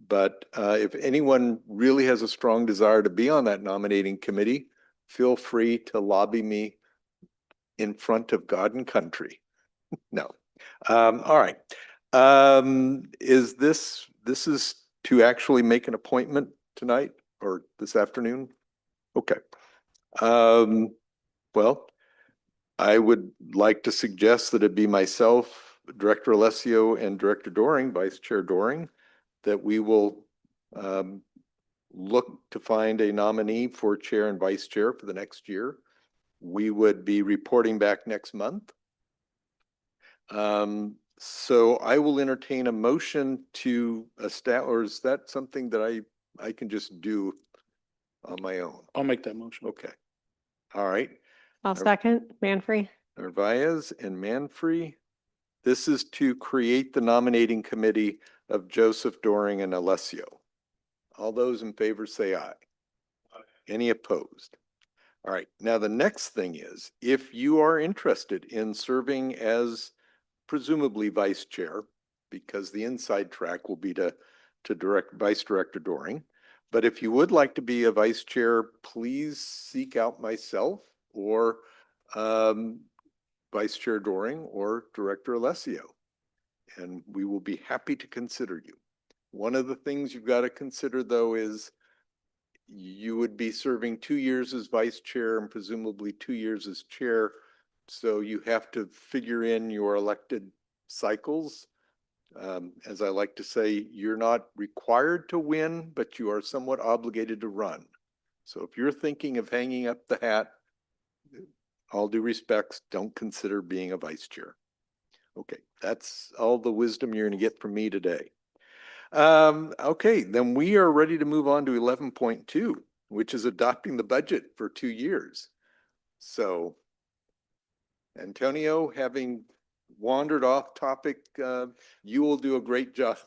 But if anyone really has a strong desire to be on that nominating committee, feel free to lobby me in front of God and country. No. All right. This is to actually make an appointment tonight or this afternoon? Okay. Well, I would like to suggest that it be myself, Director Alessio, and Director Doring, Vice Chair Doring, that we will look to find a nominee for chair and vice chair for the next year. We would be reporting back next month. So I will entertain a motion to establish, or is that something that I can just do on my own? I'll make that motion. Okay. All right. I'll second. Manfree? Narvaez and Manfree. This is to create the nominating committee of Joseph Doring and Alessio. All those in favor say aye. Any opposed? All right. Now the next thing is, if you are interested in serving as presumably vice chair, because the inside track will be to direct Vice Director Doring. But if you would like to be a vice chair, please seek out myself or Vice Chair Doring or Director Alessio, and we will be happy to consider you. One of the things you've got to consider, though, is you would be serving 2 years as vice chair and presumably 2 years as chair. So you have to figure in your elected cycles. As I like to say, you're not required to win, but you are somewhat obligated to run. So if you're thinking of hanging up the hat, all due respects, don't consider being a vice chair. Okay, that's all the wisdom you're going to get from me today. Okay, then we are ready to move on to 11.2, which is adopting the budget for 2 years. So, Antonio, having wandered off topic, you will do a great job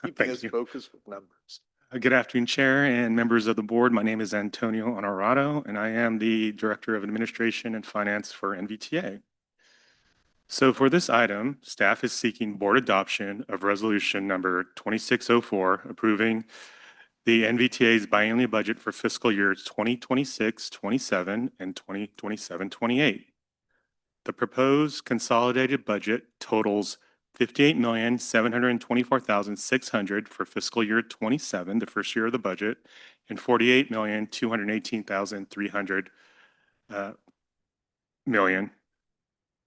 keeping us focused with numbers. Good afternoon, Chair and members of the board. My name is Antonio Honorado, and I am the Director of Administration and Finance for NVTA. So for this item, staff is seeking board adoption of resolution number 2604, approving the NVTA's biennial budget for fiscal years 2026-27 and 2027-28. The proposed consolidated budget totals $58,724,600 for fiscal year 27, the first year of the budget, and $48,218,300 million,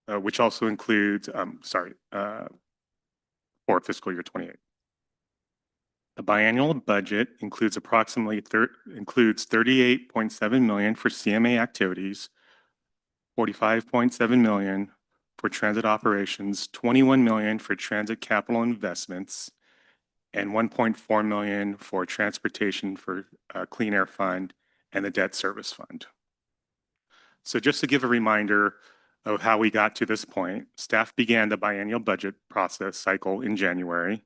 which also includes, for fiscal year 28. The biannual budget includes approximately includes $38.7 million for CMA activities, $45.7 million for transit operations, $21 million for transit capital investments, and $1.4 million for transportation for Clean Air Fund and the Debt Service Fund. So just to give a reminder of how we got to this point, staff began the biennial budget process cycle in January.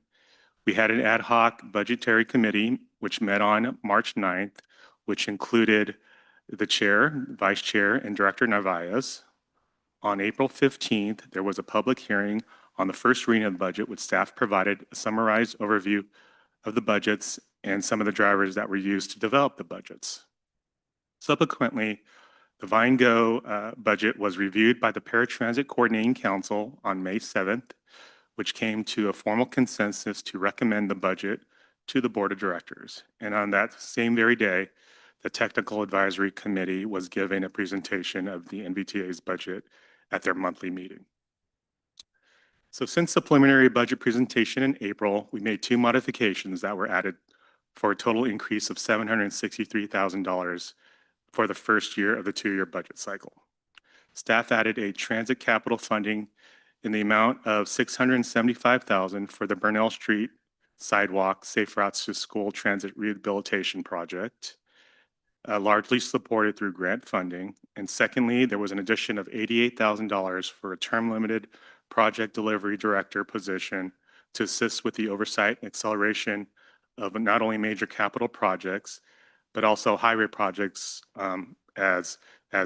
We had an ad hoc budgetary committee, which met on March 9th, which included the chair, vice chair, and Director Narvaez. On April 15th, there was a public hearing on the first reading of the budget, which staff provided a summarized overview of the budgets and some of the drivers that were used to develop the budgets. Subsequently, the VineGo budget was reviewed by the Paratransit Coordinating Council on May 7th, which came to a formal consensus to recommend the budget to the Board of Directors. And on that same very day, the Technical Advisory Committee was giving a presentation of the NVTA's budget at their monthly meeting. So since the preliminary budget presentation in April, we made 2 modifications that were added for a total increase of $763,000 for the first year of the 2-year budget cycle. Staff added a transit capital funding in the amount of $675,000 for the Burnell Street Sidewalk Safe Routes to School Transit Rehabilitation Project, largely supported through grant funding. And secondly, there was an addition of $88,000 for a term-limited project delivery director position to assist with the oversight and acceleration of not only major capital projects, but also highway projects, as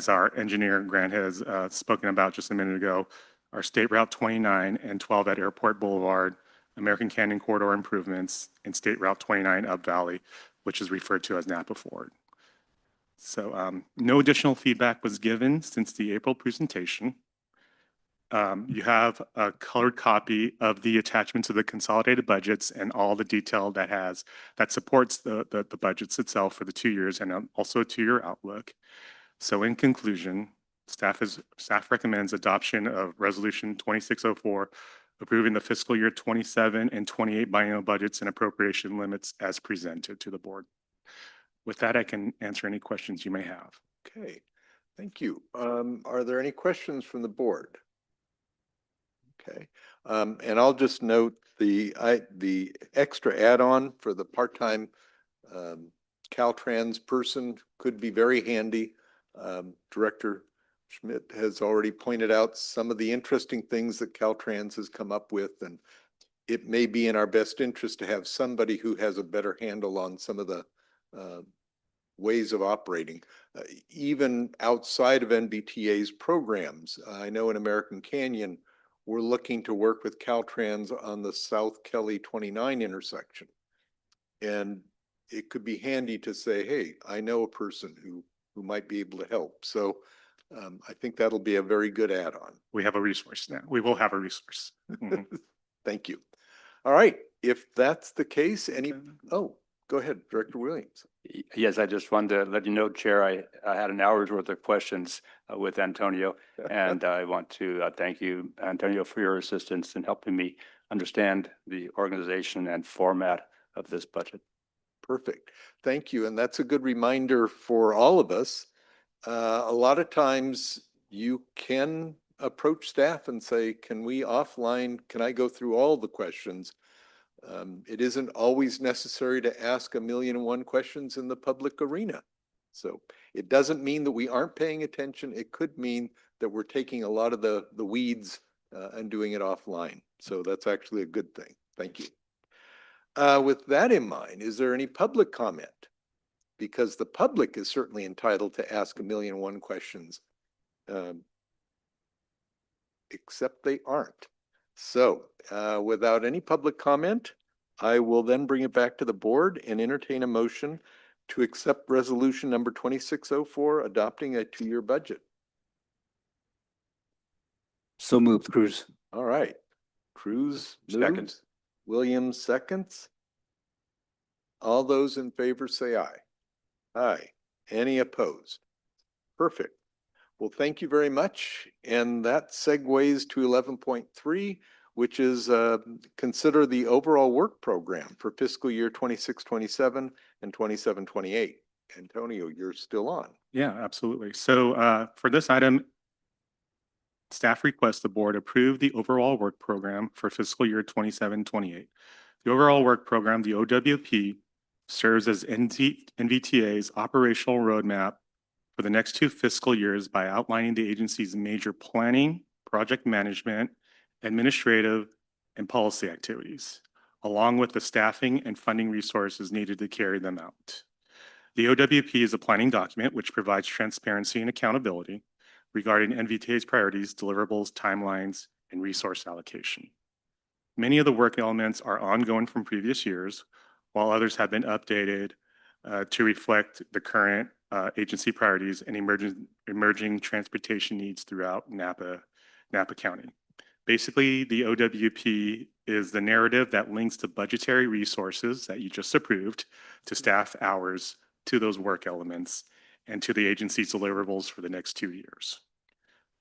our engineer Grant has spoken about just a minute ago, our State Route 29 and 12 at Airport Boulevard, American Canyon Corridor improvements, and State Route 29 Up Valley, which is referred to as Napa Forward. So no additional feedback was given since the April presentation. You have a colored copy of the attachments of the consolidated budgets and all the detail that supports the budgets itself for the 2 years and also a 2-year outlook. So in conclusion, staff recommends adoption of Resolution 2604, approving the fiscal year 27 and 28 biennial budgets and appropriation limits as presented to the board. With that, I can answer any questions you may have. Okay, thank you. Are there any questions from the board? Okay, and I'll just note the extra add-on for the part-time Caltrans person could be very handy. Director Schmidt has already pointed out some of the interesting things that Caltrans has come up with, and it may be in our best interest to have somebody who has a better handle on some of the ways of operating, even outside of NVTA's programs. I know in American Canyon, we're looking to work with Caltrans on the South Kelly 29 intersection. And it could be handy to say, hey, I know a person who might be able to help. So I think that'll be a very good add-on. We have a resource now. We will have a resource. Thank you. All right, if that's the case, oh, go ahead, Director Williams. Yes, I just wanted to let you know, Chair, I had an hour's worth of questions with Antonio, and I want to thank you, Antonio, for your assistance in helping me understand the organization and format of this budget. Perfect. Thank you. And that's a good reminder for all of us. A lot of times you can approach staff and say, can I go through all the questions? It isn't always necessary to ask 1,000,001 questions in the public arena. So it doesn't mean that we aren't paying attention. It could mean that we're taking a lot of the weeds and doing it offline. So that's actually a good thing. Thank you. With that in mind, is there any public comment? Because the public is certainly entitled to ask 1,000,001 questions, except they aren't. So without any public comment, I will then bring it back to the board and entertain a motion to accept resolution number 2604, adopting a 2-year budget. So moved, Cruz. All right. Cruz Second. moves. Williams seconds. All those in favor say aye. Aye. Any opposed? Perfect. Well, thank you very much. And that segues to 11.3, which is consider the overall work program for fiscal year 26-27 and 27-28. Antonio, you're still on. Yeah, absolutely. So for this item, staff requests the board approve the overall work program for fiscal year 27-28. The overall work program, the OWP, serves as NVTA's operational roadmap for the next 2 fiscal years by outlining the agency's major planning, project management, administrative, and policy activities, along with the staffing and funding resources needed to carry them out. The OWP is a planning document which provides transparency and accountability regarding NVTA's priorities, deliverables, timelines, and resource allocation. Many of the work elements are ongoing from previous years, while others have been updated to reflect the current agency priorities and emerging transportation needs throughout Napa County. Basically, the OWP is the narrative that links the budgetary resources that you just approved to staff hours, to those work elements, and to the agency's deliverables for the next 2 years.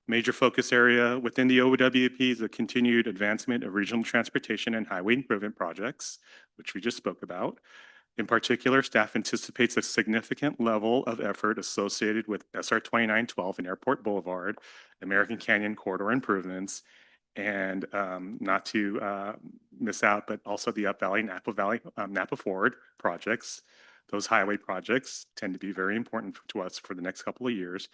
Major focus area within the OWP is the continued advancement of regional transportation and highway improvement projects, which we just spoke about. In particular, staff anticipates a significant level of effort associated with SR 2912 and Airport Boulevard, American Canyon Corridor improvements, and not to miss out, but also the Up Valley, Napa Forward projects. Those highway projects tend to be very important to us for the next couple of years.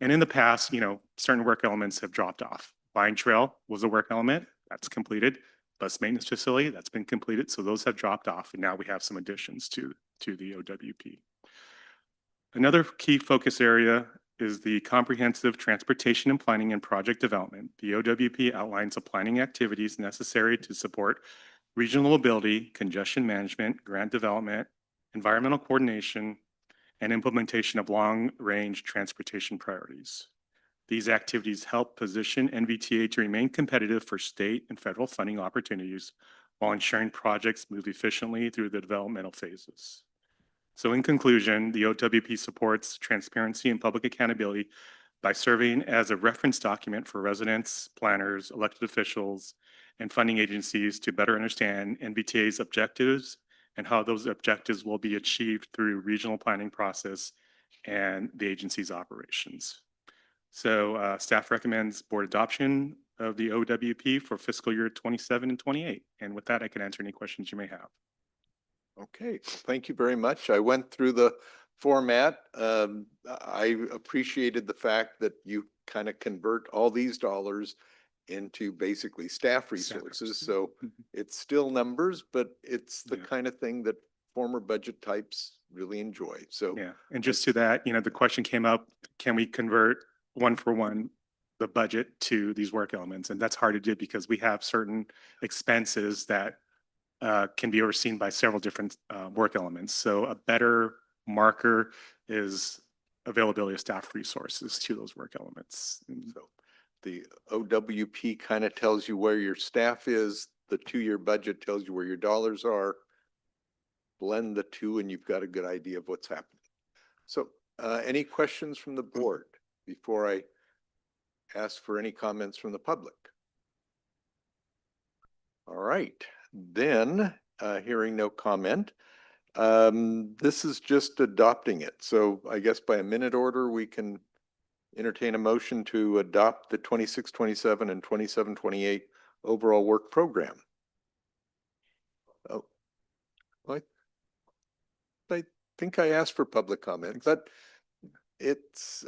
And in the past, certain work elements have dropped off. Vine Trail was a work element that's completed. Bus maintenance facility, that's been completed. So those have dropped off, and now we have some additions to the OWP. Another key focus area is the comprehensive transportation and planning and project development. The OWP outlines the planning activities necessary to support regional mobility, congestion management, grant development, environmental coordination, and implementation of long-range transportation priorities. These activities help position NVTA to remain competitive for state and federal funding opportunities while ensuring projects move efficiently through the developmental phases. So in conclusion, the OWP supports transparency and public accountability by serving as a reference document for residents, planners, elected officials, and funding agencies to better understand NVTA's objectives and how those objectives will be achieved through regional planning process and the agency's operations. So staff recommends board adoption of the OWP for fiscal year 27 and 28. And with that, I can answer any questions you may have. Okay, thank you very much. I went through the format. I appreciated the fact that you kind of convert all these dollars into basically staff resources. So it's still numbers, but it's the kind of thing that former budget types really enjoy. So yeah, and just to that, the question came up, can we convert one for one the budget to these work elements? And that's hard to do because we have certain expenses that can be overseen by several different work elements. So a better marker is availability of staff resources to those work elements. So the OWP kind of tells you where your staff is. The 2-year budget tells you where your dollars are. Blend the two and you've got a good idea of what's happening. So any questions from the board before I ask for any comments from the public? All right, then hearing no comment, this is just adopting it. So I guess by a minute order, we can entertain a motion to adopt the 26-27 and 27-28 overall work program. Oh, I think I asked for public comment, but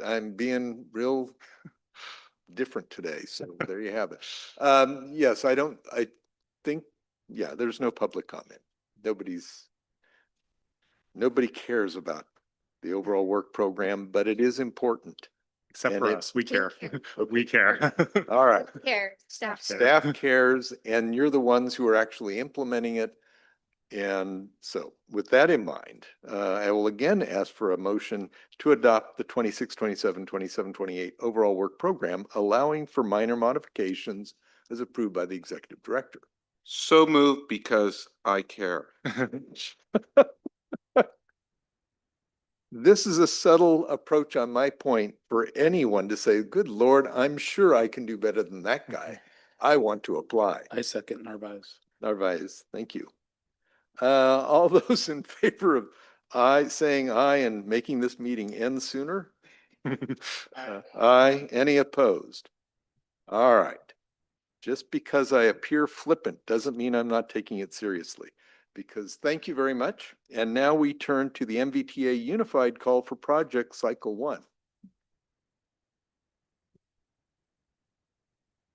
I'm being real different today. So there you have it. Yes, I think, yeah, there's no public comment. Nobody cares about the overall work program, but it is important. Except for us, we care. We care. All right. Staff. Staff cares, and you're the ones who are actually implementing it. And so with that in mind, I will again ask for a motion to adopt the 26-27, 27-28 overall work program, allowing for minor modifications as approved by the executive director. So moved because I care. This is a subtle approach on my point for anyone to say, good Lord, I'm sure I can do better than that guy. I want to apply. I second Narvaez. Narvaez, thank you. All those in favor of saying aye and making this meeting end sooner? Aye. Any opposed? All right. Just because I appear flippant doesn't mean I'm not taking it seriously. Because thank you very much. And now we turn to the NVTA Unified Call for Project Cycle 1.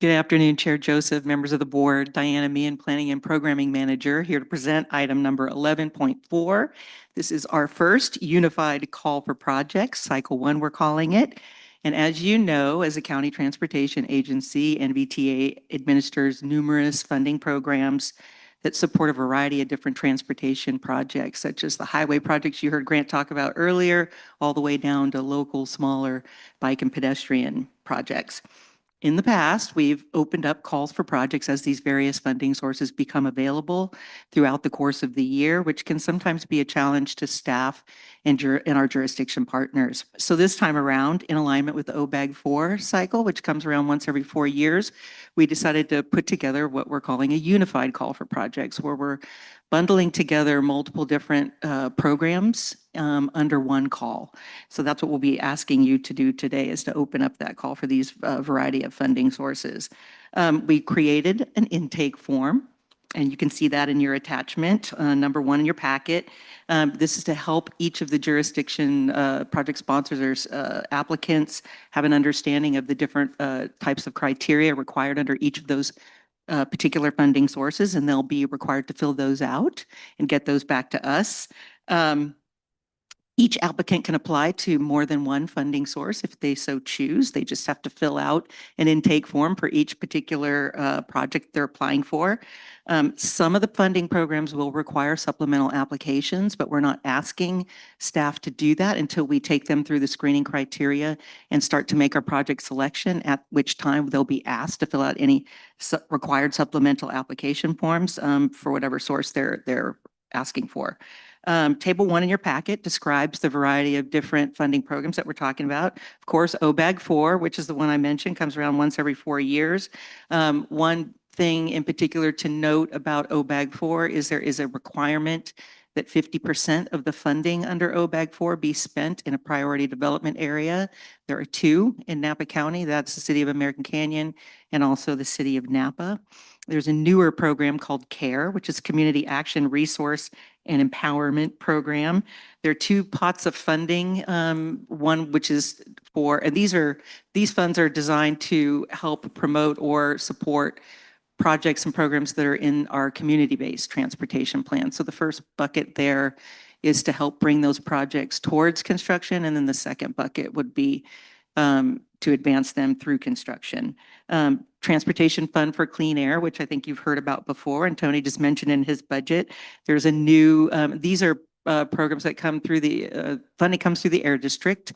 Good afternoon, Chair Joseph, members of the board, Diana Meehan, Planning and Programming Manager, here to present item number 11.4. This is our first unified call for projects, Cycle 1 we're calling it. And as you know, as a county transportation agency, NVTA administers numerous funding programs that support a variety of different transportation projects, such as the highway projects you heard Grant talk about earlier, all the way down to local, smaller bike and pedestrian projects. In the past, we've opened up calls for projects as these various funding sources become available throughout the course of the year, which can sometimes be a challenge to staff and our jurisdiction partners. So this time around, in alignment with the OBAG 4 cycle, which comes around once every 4 years, we decided to put together what we're calling a unified call for projects, where we're bundling together multiple different programs under one call. So that's what we'll be asking you to do today, is to open up that call for these variety of funding sources. We created an intake form, and you can see that in your attachment, number 1 in your packet. This is to help each of the jurisdiction project sponsors or applicants have an understanding of the different types of criteria required under each of those particular funding sources, and they'll be required to fill those out and get those back to us. Each applicant can apply to more than one funding source if they so choose. They just have to fill out an intake form for each particular project they're applying for. Some of the funding programs will require supplemental applications, but we're not asking staff to do that until we take them through the screening criteria and start to make our project selection, at which time they'll be asked to fill out any required supplemental application forms for whatever source they're asking for. Table 1 in your packet describes the variety of different funding programs that we're talking about. Of course, OBAG 4, which is the one I mentioned, comes around once every 4 years. One thing in particular to note about OBAG 4 is there is a requirement that 50% of the funding under OBAG 4 be spent in a priority development area. There are 2 in Napa County. That's the city of American Canyon and also the city of Napa. There's a newer program called CARE, which is Community Action Resource and Empowerment Program. There are 2 pots of funding, one which is for, and these funds are designed to help promote or support projects and programs that are in our community-based transportation plan. So the first bucket there is to help bring those projects towards construction, and then the second bucket would be to advance them through construction. Transportation Fund for Clean Air, which I think you've heard about before, and Tony just mentioned in his budget. There's a new, these are programs that come through the, funding comes through the Air District.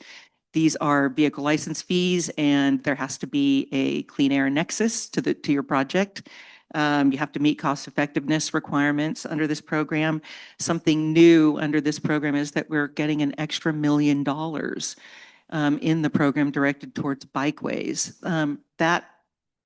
These are vehicle license fees, and there has to be a clean air nexus to your project. You have to meet cost effectiveness requirements under this program. Something new under this program is that we're getting an extra $1 million in the program directed towards bikeways. That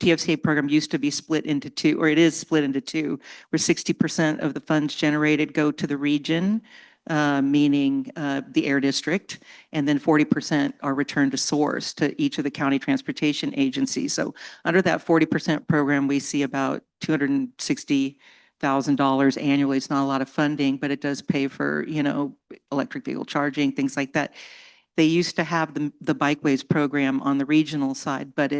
TFCA program used to be split into 2, or it is split into 2, where 60% of the funds generated go to the region, meaning the Air District, and then 40% are returned to source to each of the county transportation agencies. So under that 40% program, we see about $260,000 annually. It's not a lot of funding, but it does pay for, electric vehicle charging, things like that. They used to have the Bikeways program on the regional side, but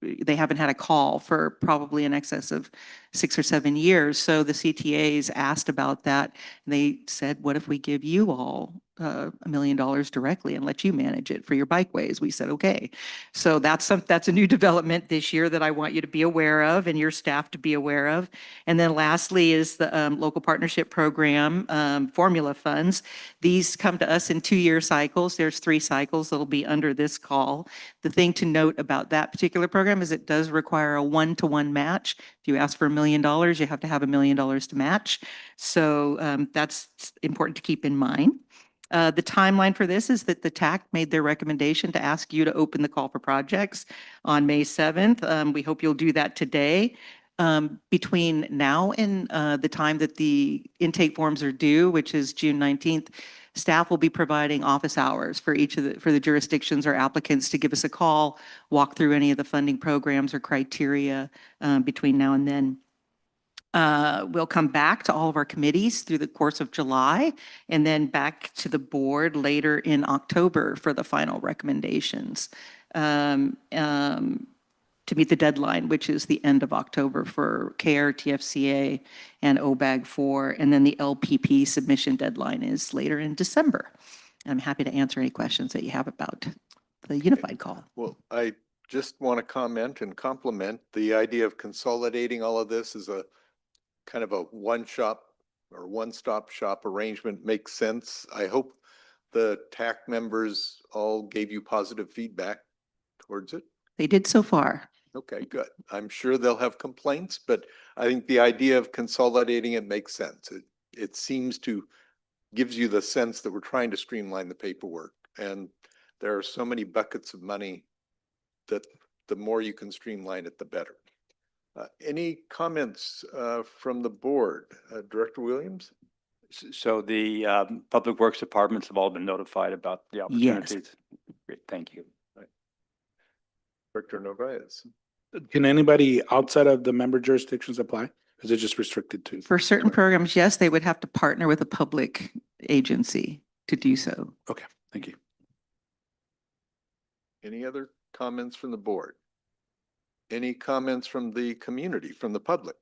they haven't had a call for probably in excess of 6 or 7 years. So the CTAs asked about that. And they said, what if we give you all $1 million directly and let you manage it for your bikeways? We said, okay. So that's a new development this year that I want you to be aware of and your staff to be aware of. And then lastly is the local partnership program formula funds. These come to us in 2-year cycles. There's 3 cycles that'll be under this call. The thing to note about that particular program is it does require a 1-to-1 match. If you ask for $1 million, you have to have $1 million to match. So that's important to keep in mind. The timeline for this is that the TAC made their recommendation to ask you to open the call for projects on May 7th. We hope you'll do that today. Between now and the time that the intake forms are due, which is June 19th, staff will be providing office hours for for the jurisdictions or applicants to give us a call, walk through any of the funding programs or criteria between now and then. We'll come back to all of our committees through the course of July and then back to the board later in October for the final recommendations to meet the deadline, which is the end of October for CARE, TFCA, and OBAG 4. And then the LPP submission deadline is later in December. I'm happy to answer any questions that you have about the unified call. Well, I just want to comment and compliment the idea of consolidating all of this as a kind of a one-stop shop arrangement makes sense. I hope the TAC members all gave you positive feedback towards it. They did so far. Okay, good. I'm sure they'll have complaints, but I think the idea of consolidating it makes sense. It seems to gives you the sense that we're trying to streamline the paperwork. And there are so many buckets of money that the more you can streamline it, the better. Any comments from the board? Director Williams? So the Public Works Departments have all been notified about the opportunities? Great, thank you. Director Narvaez? Can anybody outside of the member jurisdictions apply? Is it just restricted to? For certain programs, yes, they would have to partner with a public agency to do so. Okay, thank you. Any other comments from the board? Any comments from the community, from the public?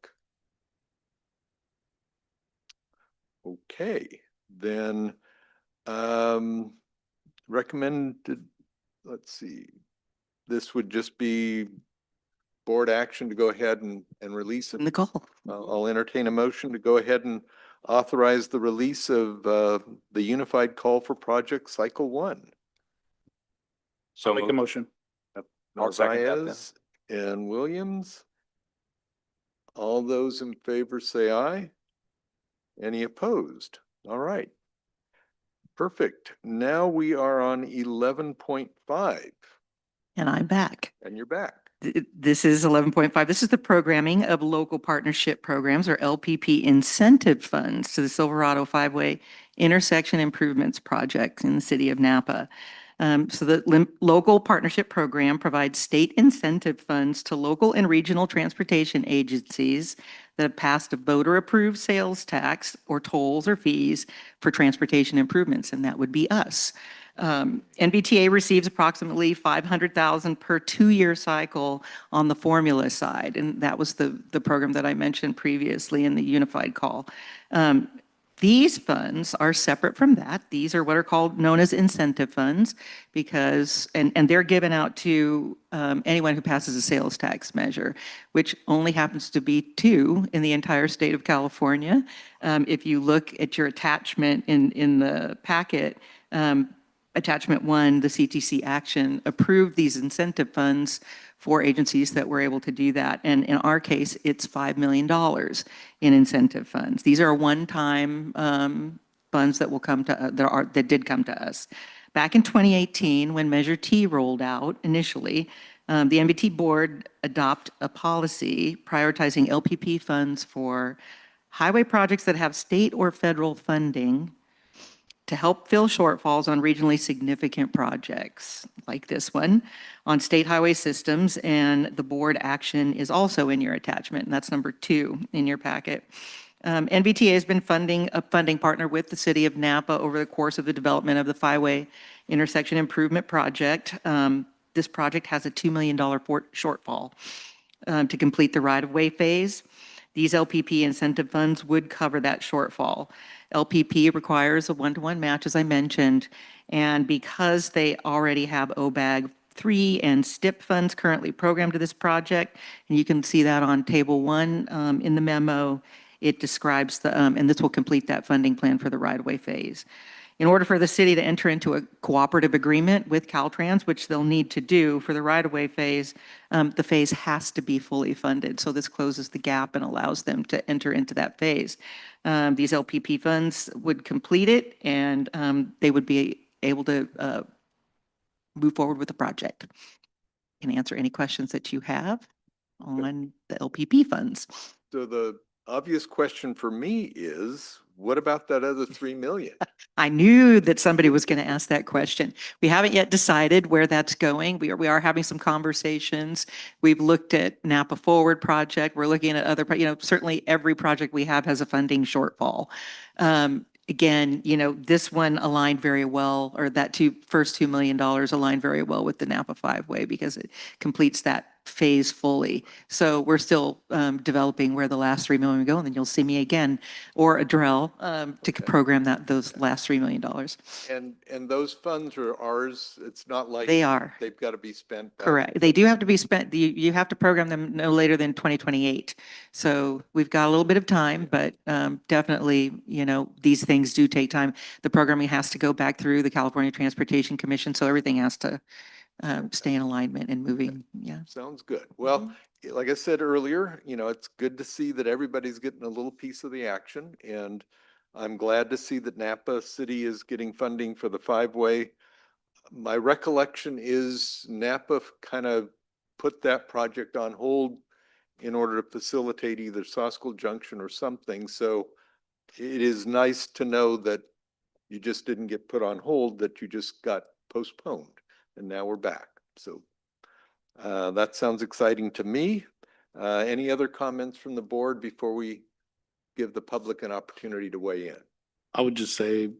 Okay, then Recommended, let's see, this would just be board action to go ahead and release it. Nicole. I'll entertain a motion to go ahead and authorize the release of the Unified Call for Project Cycle 1. So make a motion. I'll second that then. Narvaez and Williams. All those in favor say aye. Any opposed? All right. Perfect. Now we are on 11.5 And I'm back. and you're back. This is 11.5. This is the programming of local partnership programs, or LPP incentive funds, to the Silverado Five-Way Intersection Improvements Project in the city of Napa. So the local partnership program provides state incentive funds to local and regional transportation agencies that have passed a voter-approved sales tax or tolls or fees for transportation improvements, and that would be us. NVTA receives approximately $500,000 per 2-year cycle on the formula side, and that was the program that I mentioned previously in the unified call. These funds are separate from that. These are what are called known as incentive funds because, and they're given out to anyone who passes a sales tax measure, which only happens to be 2 in the entire state of California. If you look at your attachment in the packet, Attachment 1, the CTC action, approved these incentive funds for agencies that were able to do that. And in our case, it's $5 million in incentive funds. These are one-time funds that will come to, that did come to us. Back in 2018, when Measure T rolled out initially, the NVT board adopted a policy prioritizing LPP funds for highway projects that have state or federal funding to help fill shortfalls on regionally significant projects like this one on state highway systems, and the board action is also in your attachment, and that's number 2 in your packet. NVTA has been a funding partner with the city of Napa over the course of the development of the Five-Way Intersection Improvement Project. This project has a $2 million shortfall to complete the right-of-way phase. These LPP incentive funds would cover that shortfall. LPP requires a 1-to-1 match, as I mentioned, and because they already have OBAG 3 and STIP funds currently programmed to this project, and you can see that on Table 1 in the memo, it describes and this will complete that funding plan for the right-of-way phase. In order for the city to enter into a cooperative agreement with Caltrans, which they'll need to do for the right-of-way phase, the phase has to be fully funded. So this closes the gap and allows them to enter into that phase. These LPP funds would complete it, and they would be able to move forward with the project. Can answer any questions that you have on the LPP funds. So the obvious question for me is, what about that other 3 million? I knew that somebody was going to ask that question. We haven't yet decided where that's going. We are having some conversations. We've looked at Napa Forward project. We're looking at other, certainly every project we have has a funding shortfall. Again, this one aligned very well, or that first $2 million aligned very well with the Napa Five-Way because it completes that phase fully. So we're still developing where the last $3 million go, and then you'll see me again or Adrell to program those last $3 million. And those funds are ours. It's not like they are. They've got to be spent. Correct. They do have to be spent. You have to program them no later than 2028. So we've got a little bit of time, but definitely, these things do take time. The programming has to go back through the California Transportation Commission, so everything has to stay in alignment and moving. Yeah. Sounds good. Well, like I said earlier, it's good to see that everybody's getting a little piece of the action, and I'm glad to see that Napa City is getting funding for the Five-Way. My recollection is Napa kind of put that project on hold in order to facilitate either Soskel Junction or something. So it is nice to know that you just didn't get put on hold, that you just got postponed, and now we're back. So that sounds exciting to me. Any other comments from the board before we give the public an opportunity to weigh in? I would just say,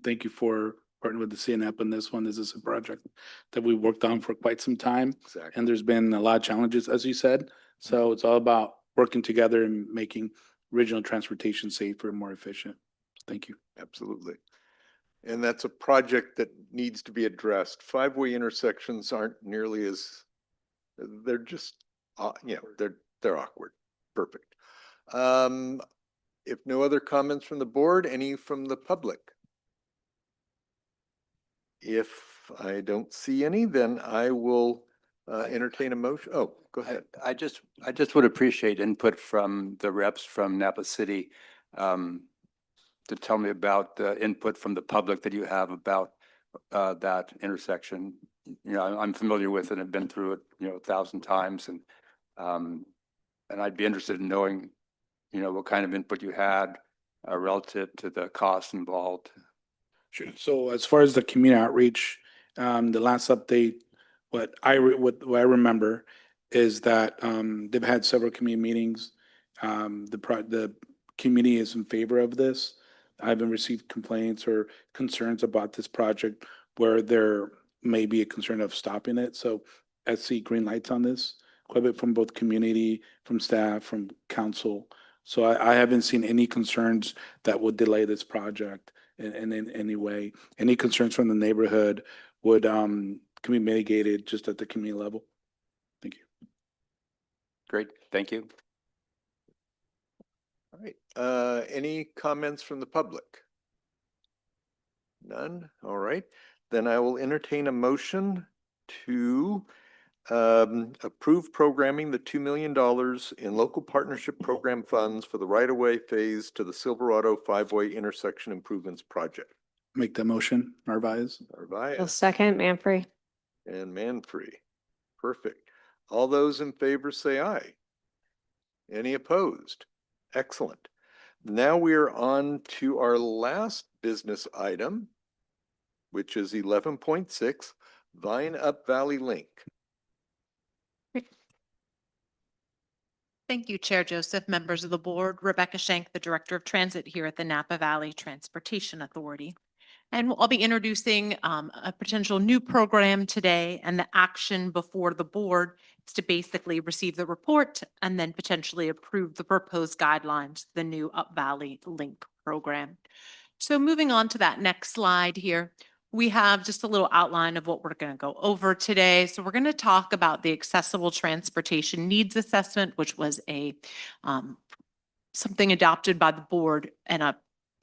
thank you for partnering with the CNAP on this one. This is a project that we worked on for quite some time. Exactly. And there's been a lot of challenges, as you said. So it's all about working together and making regional transportation safer and more efficient. Thank you. Absolutely. And that's a project that needs to be addressed. Five-way intersections aren't nearly as, they're just, they're awkward. Perfect. If no other comments from the board, any from the public? If I don't see any, then I will entertain a motion. Oh, go ahead. I just would appreciate input from the reps from Napa City to tell me about the input from the public that you have about that intersection. You know, I'm familiar with it and have been through it, 1,000 times, and I'd be interested in knowing, what kind of input you had relative to the costs involved. Sure. So as far as the community outreach, the last update, what I remember is that they've had several community meetings. The community is in favor of this. I haven't received complaints or concerns about this project where there may be a concern of stopping it. So I see green lights on this, quite a bit from both community, from staff, from council. So I haven't seen any concerns that would delay this project in any way. Any concerns from the neighborhood would can be mitigated just at the community level. Thank you. Great, thank you. All right. Any comments from the public? None? All right. Then I will entertain a motion to approve programming the $2 million in local partnership program funds for the right-of-way phase to the Silverado five-way intersection improvements project. Make the motion, Narvaez. Well, second, Manfree. And Manfree. Perfect. All those in favor say aye. Any opposed? Excellent. Now we are on to our last business item, which is 11.6, Vine Up Valley Link. Thank you, Chair Joseph, members of the board. Rebecca Shank, the Director of Transit here at the Napa Valley Transportation Authority. And I'll be introducing a potential new program today, and the action before the board is to basically receive the report and then potentially approve the proposed guidelines, the new Up Valley Link program. So moving on to that next slide here, we have just a little outline of what we're going to go over today. So we're going to talk about the accessible transportation needs assessment, which was a something adopted by the board and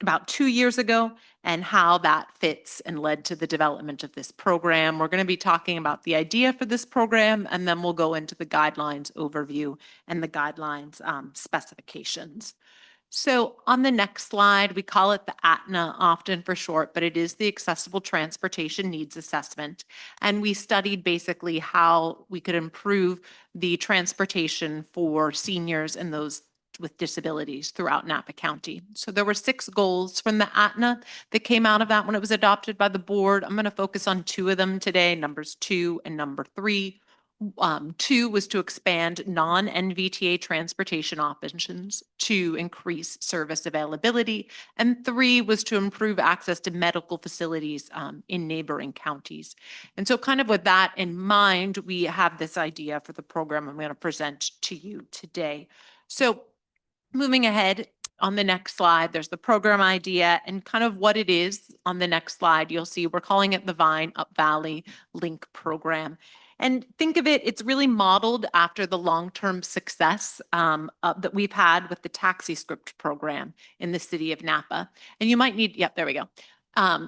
about 2 years ago, and how that fits and led to the development of this program. We're going to be talking about the idea for this program, and then we'll go into the guidelines overview and the guidelines specifications. So on the next slide, we call it the ATNA often for short, but it is the Accessible Transportation Needs Assessment. And we studied basically how we could improve the transportation for seniors and those with disabilities throughout Napa County. So there were 6 goals from the ATNA that came out of that when it was adopted by the board. I'm going to focus on 2 of them today, numbers 2 and number 3. 2 was to expand non-NVTA transportation options to increase service availability. And 3 was to improve access to medical facilities in neighboring counties. And so kind of with that in mind, we have this idea for the program I'm going to present to you today. So moving ahead, on the next slide, there's the program idea and kind of what it is. On the next slide, you'll see we're calling it the Vine Up Valley Link program. And think of it, it's really modeled after the long-term success that we've had with the taxi script program in the city of Napa. And you might need, yep, there we go.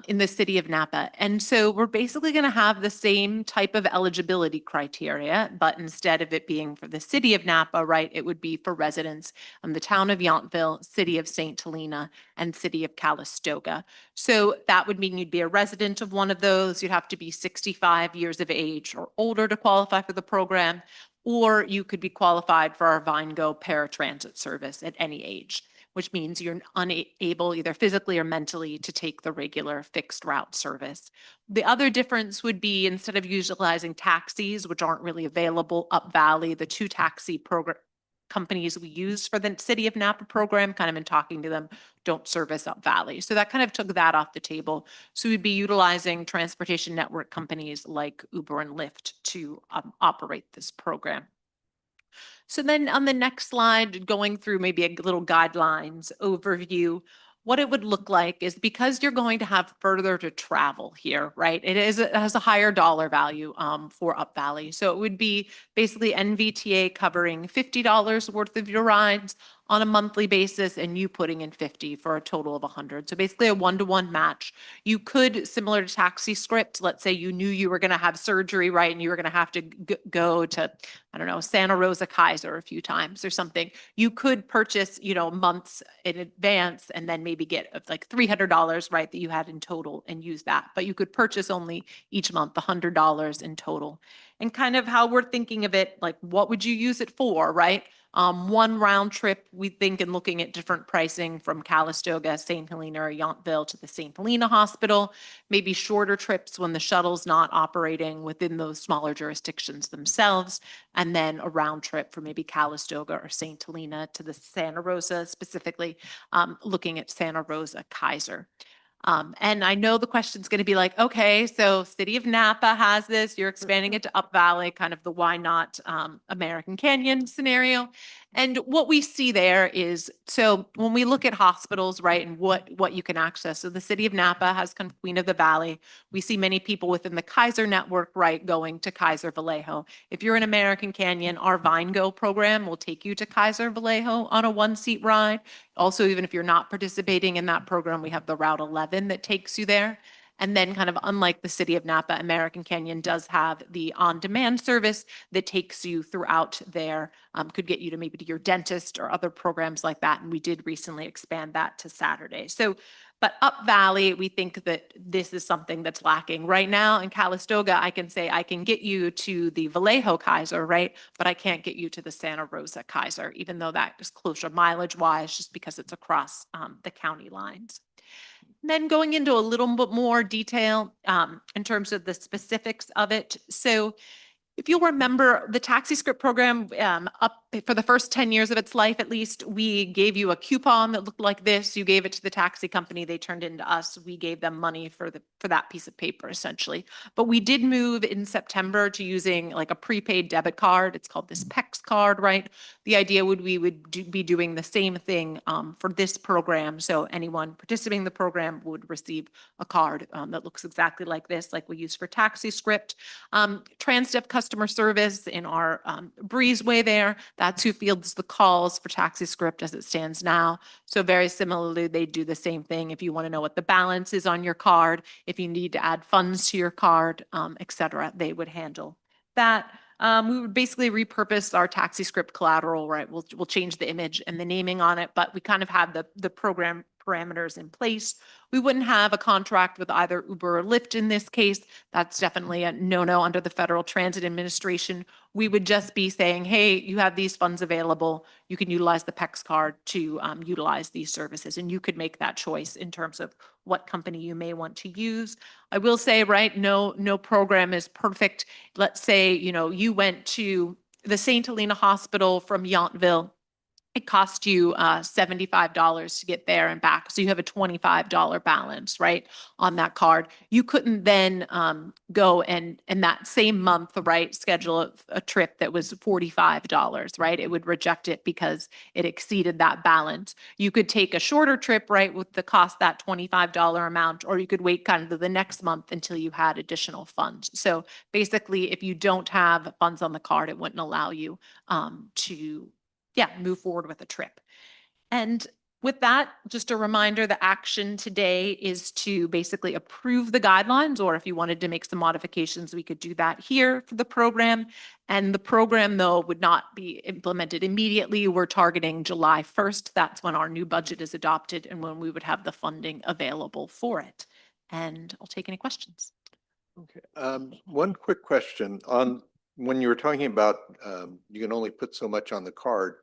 In the city of Napa. And so we're basically going to have the same type of eligibility criteria, but instead of it being for the city of Napa, right, it would be for residents in the town of Yountville, city of St. Helena, and city of Calistoga. So that would mean you'd be a resident of one of those. You'd have to be 65 years of age or older to qualify for the program, or you could be qualified for our VineGo paratransit service at any age, which means you're unable either physically or mentally to take the regular fixed route service. The other difference would be instead of utilizing taxis, which aren't really available up Valley, the 2 taxi program companies we use for the City of Napa program, kind of in talking to them, don't service up Valley. So that kind of took that off the table. So we'd be utilizing transportation network companies like Uber and Lyft to operate this program. So then on the next slide, going through maybe a little guidelines overview, what it would look like is because you're going to have further to travel here, right? It has a higher dollar value for Up Valley. So it would be basically NVTA covering $50 worth of your rides on a monthly basis and you putting in 50 for a total of 100. So basically a one-to-one match. You could, similar to Taxi Script, let's say you knew you were going to have surgery, right? And you were going to have to go to, I don't know, Santa Rosa Kaiser a few times or something. You could purchase, months in advance and then maybe get like $300, right, that you had in total and use that. But you could purchase only each month $100 in total. And kind of how we're thinking of it, like what would you use it for, right? One round trip, we think, and looking at different pricing from Calistoga, St. Helena, or Yountville to the St. Helena Hospital, maybe shorter trips when the shuttle's not operating within those smaller jurisdictions themselves, and then a round trip for maybe Calistoga or St. Helena to the Santa Rosa, specifically looking at Santa Rosa Kaiser. And I know the question's going to be like, okay, so City of Napa has this, you're expanding it to Up Valley, kind of the why not American Canyon scenario. And what we see there is, so when we look at hospitals, right, and what you can access, so the City of Napa has kind of Queen of the Valley. We see many people within the Kaiser network, right, going to Kaiser Vallejo. If you're in American Canyon, our VineGo program will take you to Kaiser Vallejo on a one-seat ride. Also, even if you're not participating in that program, we have the Route 11 that takes you there. And then kind of unlike the City of Napa, American Canyon does have the on-demand service that takes you throughout there, could get you to maybe to your dentist or other programs like that. And we did recently expand that to Saturday. So, but Up Valley, we think that this is something that's lacking right now. In Calistoga, I can say I can get you to the Vallejo Kaiser, right? But I can't get you to the Santa Rosa Kaiser, even though that is closer mileage wise, just because it's across the county lines. Then going into a little bit more detail in terms of the specifics of it. So if you'll remember, the Taxi Script program, up for the first 10 years of its life, at least, we gave you a coupon that looked like this. You gave it to the taxi company. They turned it into us. We gave them money for that piece of paper, essentially. But we did move in September to using like a prepaid debit card. It's called this PEX card, right? The idea would be doing the same thing for this program. So anyone participating in the program would receive a card that looks exactly like this, like we use for Taxi Script. TransDev customer service in our breezeway there. That's who fields the calls for Taxi Script as it stands now. So very similarly, they do the same thing. If you want to know what the balance is on your card, if you need to add funds to your card, et cetera, they would handle that. We would basically repurpose our Taxi Script collateral, right? We'll change the image and the naming on it, but we kind of have the program parameters in place. We wouldn't have a contract with either Uber or Lyft in this case. That's definitely a no-no under the Federal Transit Administration. We would just be saying, hey, you have these funds available. You can utilize the PEX card to utilize these services. And you could make that choice in terms of what company you may want to use. I will say, right, no program is perfect. Let's say, you went to the St. Helena Hospital from Yountville. It cost you $75 to get there and back. So you have a $25 balance, right, on that card. You couldn't then go and that same month, right, schedule a trip that was $45, right? It would reject it because it exceeded that balance. You could take a shorter trip, right, with the cost that $25 amount, or you could wait kind of to the next month until you had additional funds. So basically, if you don't have funds on the card, it wouldn't allow you to move forward with a trip. And with that, just a reminder, the action today is to basically approve the guidelines, or if you wanted to make some modifications, we could do that here for the program. And the program, though, would not be implemented immediately. We're targeting July 1st. That's when our new budget is adopted and when we would have the funding available for it. And I'll take any questions. Okay. One quick question on when you were talking about you can only put so much on the card.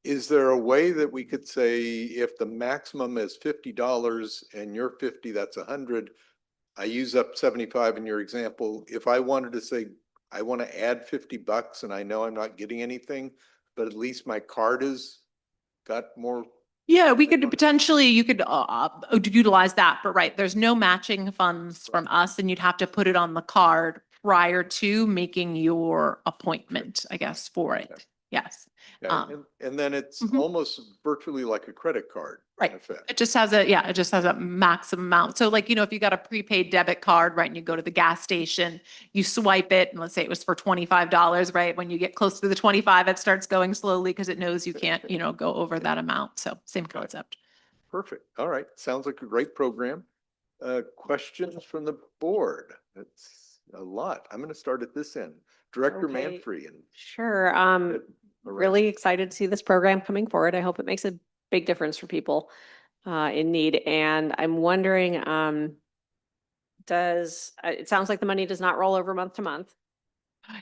Is there a way that we could say if the maximum is $50 and you're 50, that's 100. I use up 75 in your example. If I wanted to say I want to add $50 and I know I'm not getting anything, but at least my card has got more. Yeah, we could potentially, you could utilize that, but right, there's no matching funds from us and you'd have to put it on the card prior to making your appointment, I guess, for it. Yes. Yeah, and then it's Mhm. almost virtually like a credit card Right. benefit. It just has a maximum amount. So like, if you got a prepaid debit card, right, and you go to the gas station, you swipe it, and let's say it was for $25, right? When you get close to the 25, it starts going slowly because it knows you can't, go over that amount. So same concept. Perfect. All right. Sounds like a great program. Questions from the board? That's a lot. I'm going to start at this end. Director Okay. Manfrey and Sure. Loretta. Really excited to see this program coming forward. I hope it makes a big difference for people in need. And I'm wondering, it sounds like the money does not roll over month to month.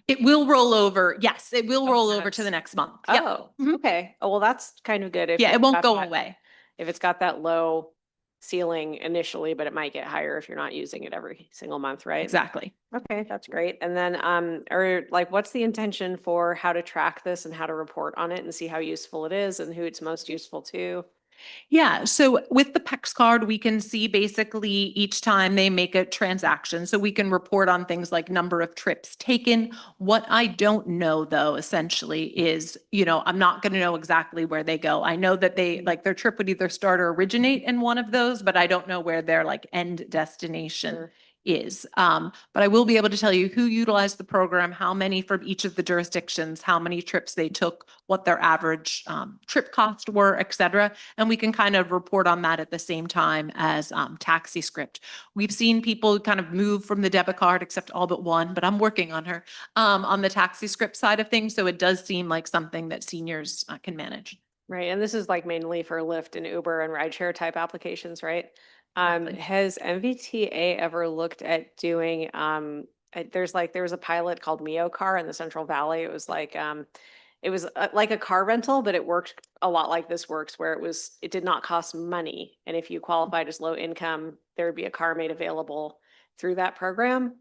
It will roll over. Yes, it will Oh, roll over to that's- the next month. Yep. Oh, Mhm. okay. Oh, well, that's kind of good. If Yeah, it's it won't got go that- away. If it's got that low ceiling initially, but it might get higher if you're not using it every single month, right? Exactly. Okay, that's great. And then, or like, what's the intention for how to track this and how to report on it and see how useful it is and who it's most useful to? Yeah, so with the PEX card, we can see basically each time they make a transaction. So we can report on things like number of trips taken. What I don't know though, essentially is, I'm not going to know exactly where they go. I know that their trip would either start or originate in one of those, but I don't know where their like end destination Sure. is. But I will be able to tell you who utilized the program, how many from each of the jurisdictions, how many trips they took, what their average trip costs were, et cetera. And we can kind of report on that at the same time as taxi script. We've seen people kind of move from the debit card, except all but one, but I'm working on her, on the taxi script side of things. So it does seem like something that seniors can manage. Right, and this is like mainly for Lyft and Uber and rideshare type applications, right? Exactly. Has MVTA ever looked at doing, there was a pilot called Mio Car in the Central Valley. It was like a car rental, but it worked a lot like this works, where it did not cost money. And if you qualified as low income, there would be a car made available through that program.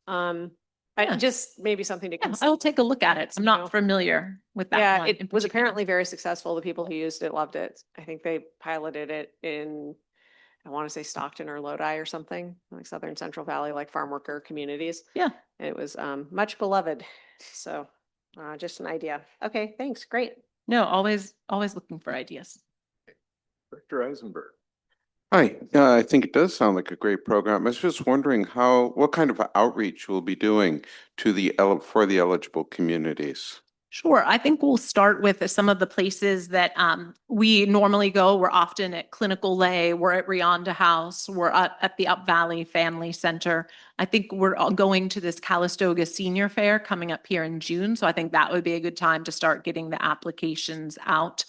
Yeah. Just maybe something to Yeah, consider. I'll take a look at it. I'm You know. not familiar with that Yeah, one in it was particular. apparently very successful. The people who used it loved it. I think they piloted it in, I want to say Stockton or Lodi or something, like Southern Central Valley, like farm worker communities. Yeah. And it was much beloved. So just an idea. Okay, thanks. Great. No, always looking for ideas. Director Eisenberg. Hi, I think it does sound like a great program. I was just wondering what kind of outreach we'll be doing for the eligible communities. Sure. I think we'll start with some of the places that we normally go. We're often at Clinical Lay, we're at Rionda House, we're at the Up Valley Family Center. I think we're all going to this Calistoga Senior Fair coming up here in June. So I think that would be a good time to start getting the applications out.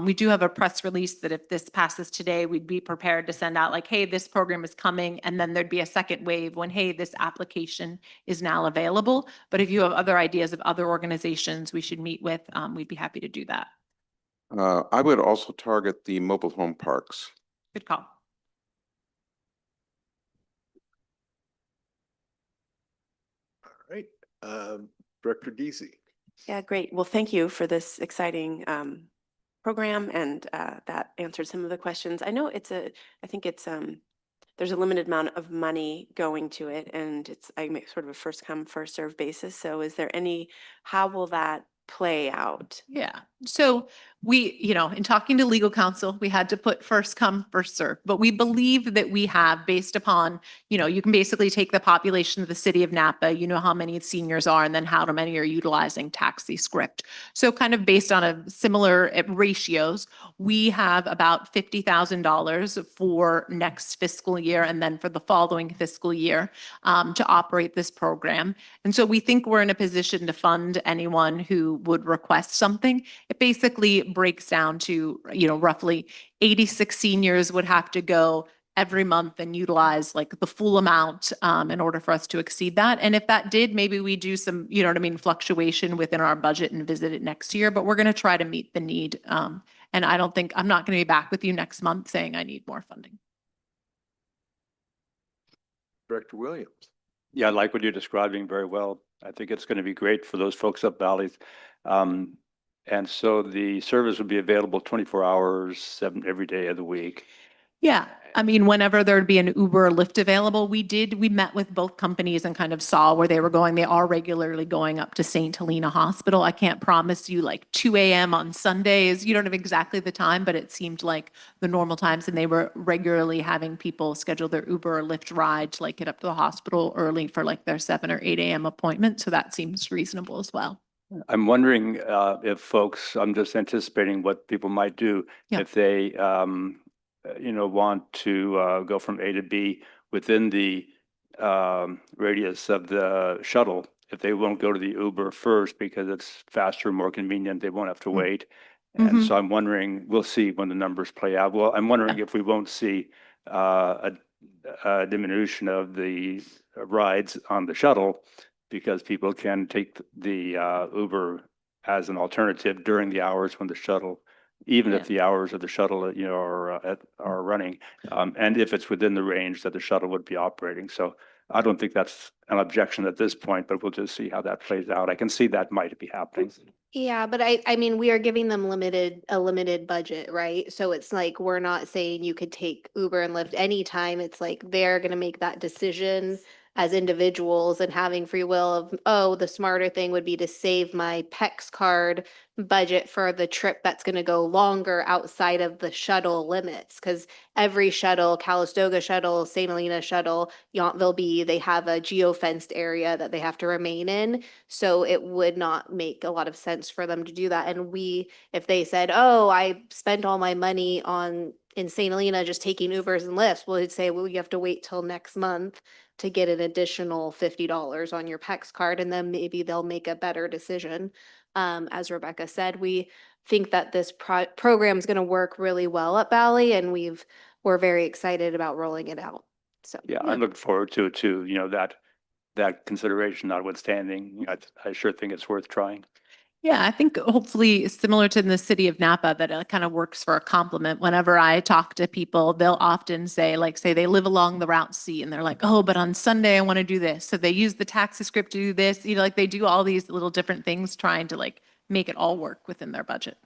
We do have a press release that if this passes today, we'd be prepared to send out like, hey, this program is coming. And then there'd be a second wave when, hey, this application is now available. But if you have other ideas of other organizations we should meet with, we'd be happy to do that. I would also target the mobile home parks. Good call. All right. Director Deasy. Yeah, great. Well, thank you for this exciting program, and that answered some of the questions. I know I think there's a limited amount of money going to it, and I make sort of a first come, first serve basis. So how will that play out? Yeah. So we, in talking to legal counsel, we had to put first come, first serve. But we believe that we have, based upon, you can basically take the population of the city of Napa, how many seniors are, and then how many are utilizing taxi script. So kind of based on a similar ratios, we have about $50,000 for next fiscal year and then for the following fiscal year to operate this program. And so we think we're in a position to fund anyone who would request something. It basically breaks down to, roughly 86 seniors would have to go every month and utilize like the full amount in order for us to exceed that. And if that did, maybe we do some, fluctuation within our budget and visit it next year, but we're going to try to meet the need. And I'm not going to be back with you next month saying I need more funding. Director Williams. Yeah, I like what you're describing very well. I think it's going to be great for those folks up valleys. And so the service will be available 24 hours, every day of the week. Yeah, I mean, whenever there'd be an Uber or Lyft available, we met with both companies and kind of saw where they were going. They are regularly going up to St. Helena Hospital. I can't promise you like 2 a.m. on Sundays. You don't have exactly the time, but it seemed like the normal times. And they were regularly having people schedule their Uber or Lyft ride to like get up to the hospital early for like their 7 or 8 a.m. appointment. So that seems reasonable as well. I'm wondering if folks, I'm just anticipating what people might do Yeah. if they, want to go from A to B within the radius of the shuttle. If they won't go to the Uber first because it's faster, more convenient, they won't have to wait. And so I'm wondering, we'll see when the numbers play out. Well, I'm wondering if we won't see a diminution of the rides on the shuttle because people can take the Uber as an alternative during the hours when the shuttle, even if the hours of the shuttle, are running, and if it's within the range that the shuttle would be operating. So I don't think that's an objection at this point, but we'll just see how that plays out. I can see that might be happening. Yeah, but I mean, we are giving them a limited budget, right? So it's like, we're not saying you could take Uber and Lyft anytime. It's like, they're gonna make that decision as individuals and having free will of, oh, the smarter thing would be to save my PEX card budget for the trip that's gonna go longer outside of the shuttle limits. Cause every shuttle, Calistoga shuttle, St. Helena shuttle, Yountville B, they have a geo-fenced area that they have to remain in. So it would not make a lot of sense for them to do that. And if they said, oh, I spent all my money in St. Helena just taking Ubers and Lyfts, well, it'd say, well, you have to wait till next month to get an additional $50 on your PEX card, and then maybe they'll make a better decision. As Rebecca said, we think that this program is going to work really well at Valley, and we're very excited about rolling it out. So Yeah, I look forward to it too, that consideration notwithstanding. I sure think it's worth trying. Yeah, I think hopefully similar to the city of Napa, that it kind of works for a complement. Whenever I talk to people, they'll often say, like, say they live along the Route C and they're like, oh, but on Sunday I want to do this. So they use the taxi script to do this, like they do all these little different things trying to like make it all work within their budget.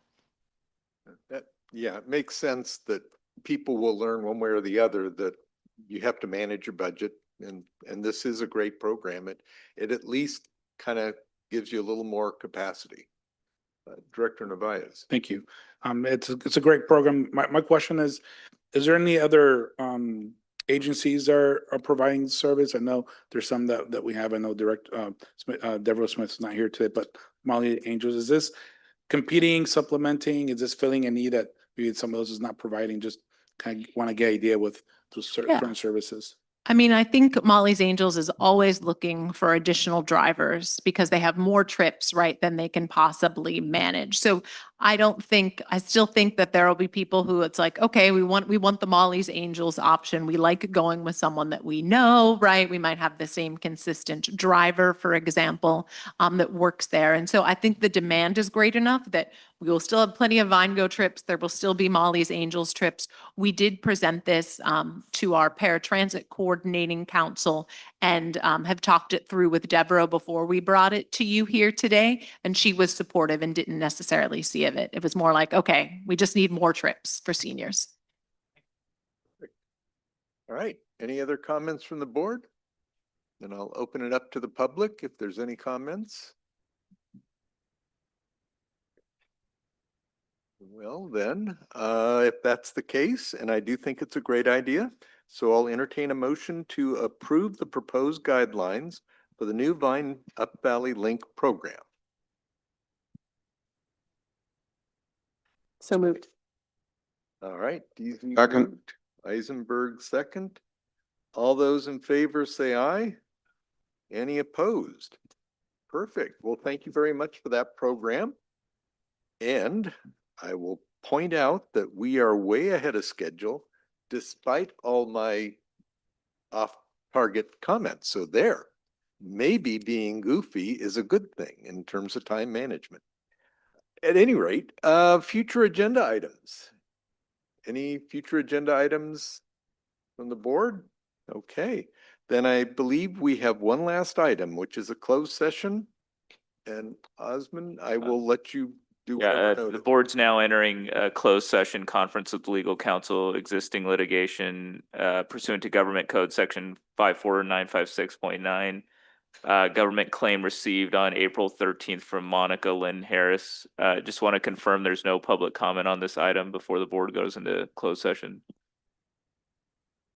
Yeah, it makes sense that people will learn one way or the other that you have to manage your budget, and this is a great program. It at least kind of gives you a little more capacity. Director Narvaez. Thank you. It's a great program. My question is there any other agencies are providing service? I know there's some that we have. I know Deborah Smith's not here today, but Molly Angels, is this competing, supplementing? Is this filling a need that maybe some of those is not providing? Just kind of want to get an idea with those current services. I mean, I think Molly's Angels is always looking for additional drivers because they have more trips, right, than they can possibly manage. So I still think that there will be people who it's like, okay, we want the Molly's Angels option. We like going with someone that we know, right? We might have the same consistent driver, for example, that works there. And so I think the demand is great enough that we will still have plenty of VineGo trips. There will still be Molly's Angels trips. We did present this to our paratransit coordinating council and have talked it through with Deborah before we brought it to you here today. And she was supportive and didn't necessarily see of it. It was more like, okay, we just need more trips for seniors. All right. Any other comments from the board? Then I'll open it up to the public if there's any comments. Well, then, if that's the case, and I do think it's a great idea, so I'll entertain a motion to approve the proposed guidelines for the new Vine Up Valley Link program. So moved. All right. Second. Moved. Eisenberg second. All those in favor say aye. Any opposed? Perfect. Well, thank you very much for that program. And I will point out that we are way ahead of schedule despite all my off-target comments. So there, maybe being goofy is a good thing in terms of time management. At any rate, future agenda items. Any future agenda items from the board? Okay, then I believe we have one last item, which is a closed session. And Osmond, I will let you do whatever Yeah, the noted. board's now entering a closed session conference with legal counsel, existing litigation pursuant to Government Code Section 54956.9. Government claim received on April 13th from Monica Lynn Harris. Just want to confirm there's no public comment on this item before the board goes into closed session.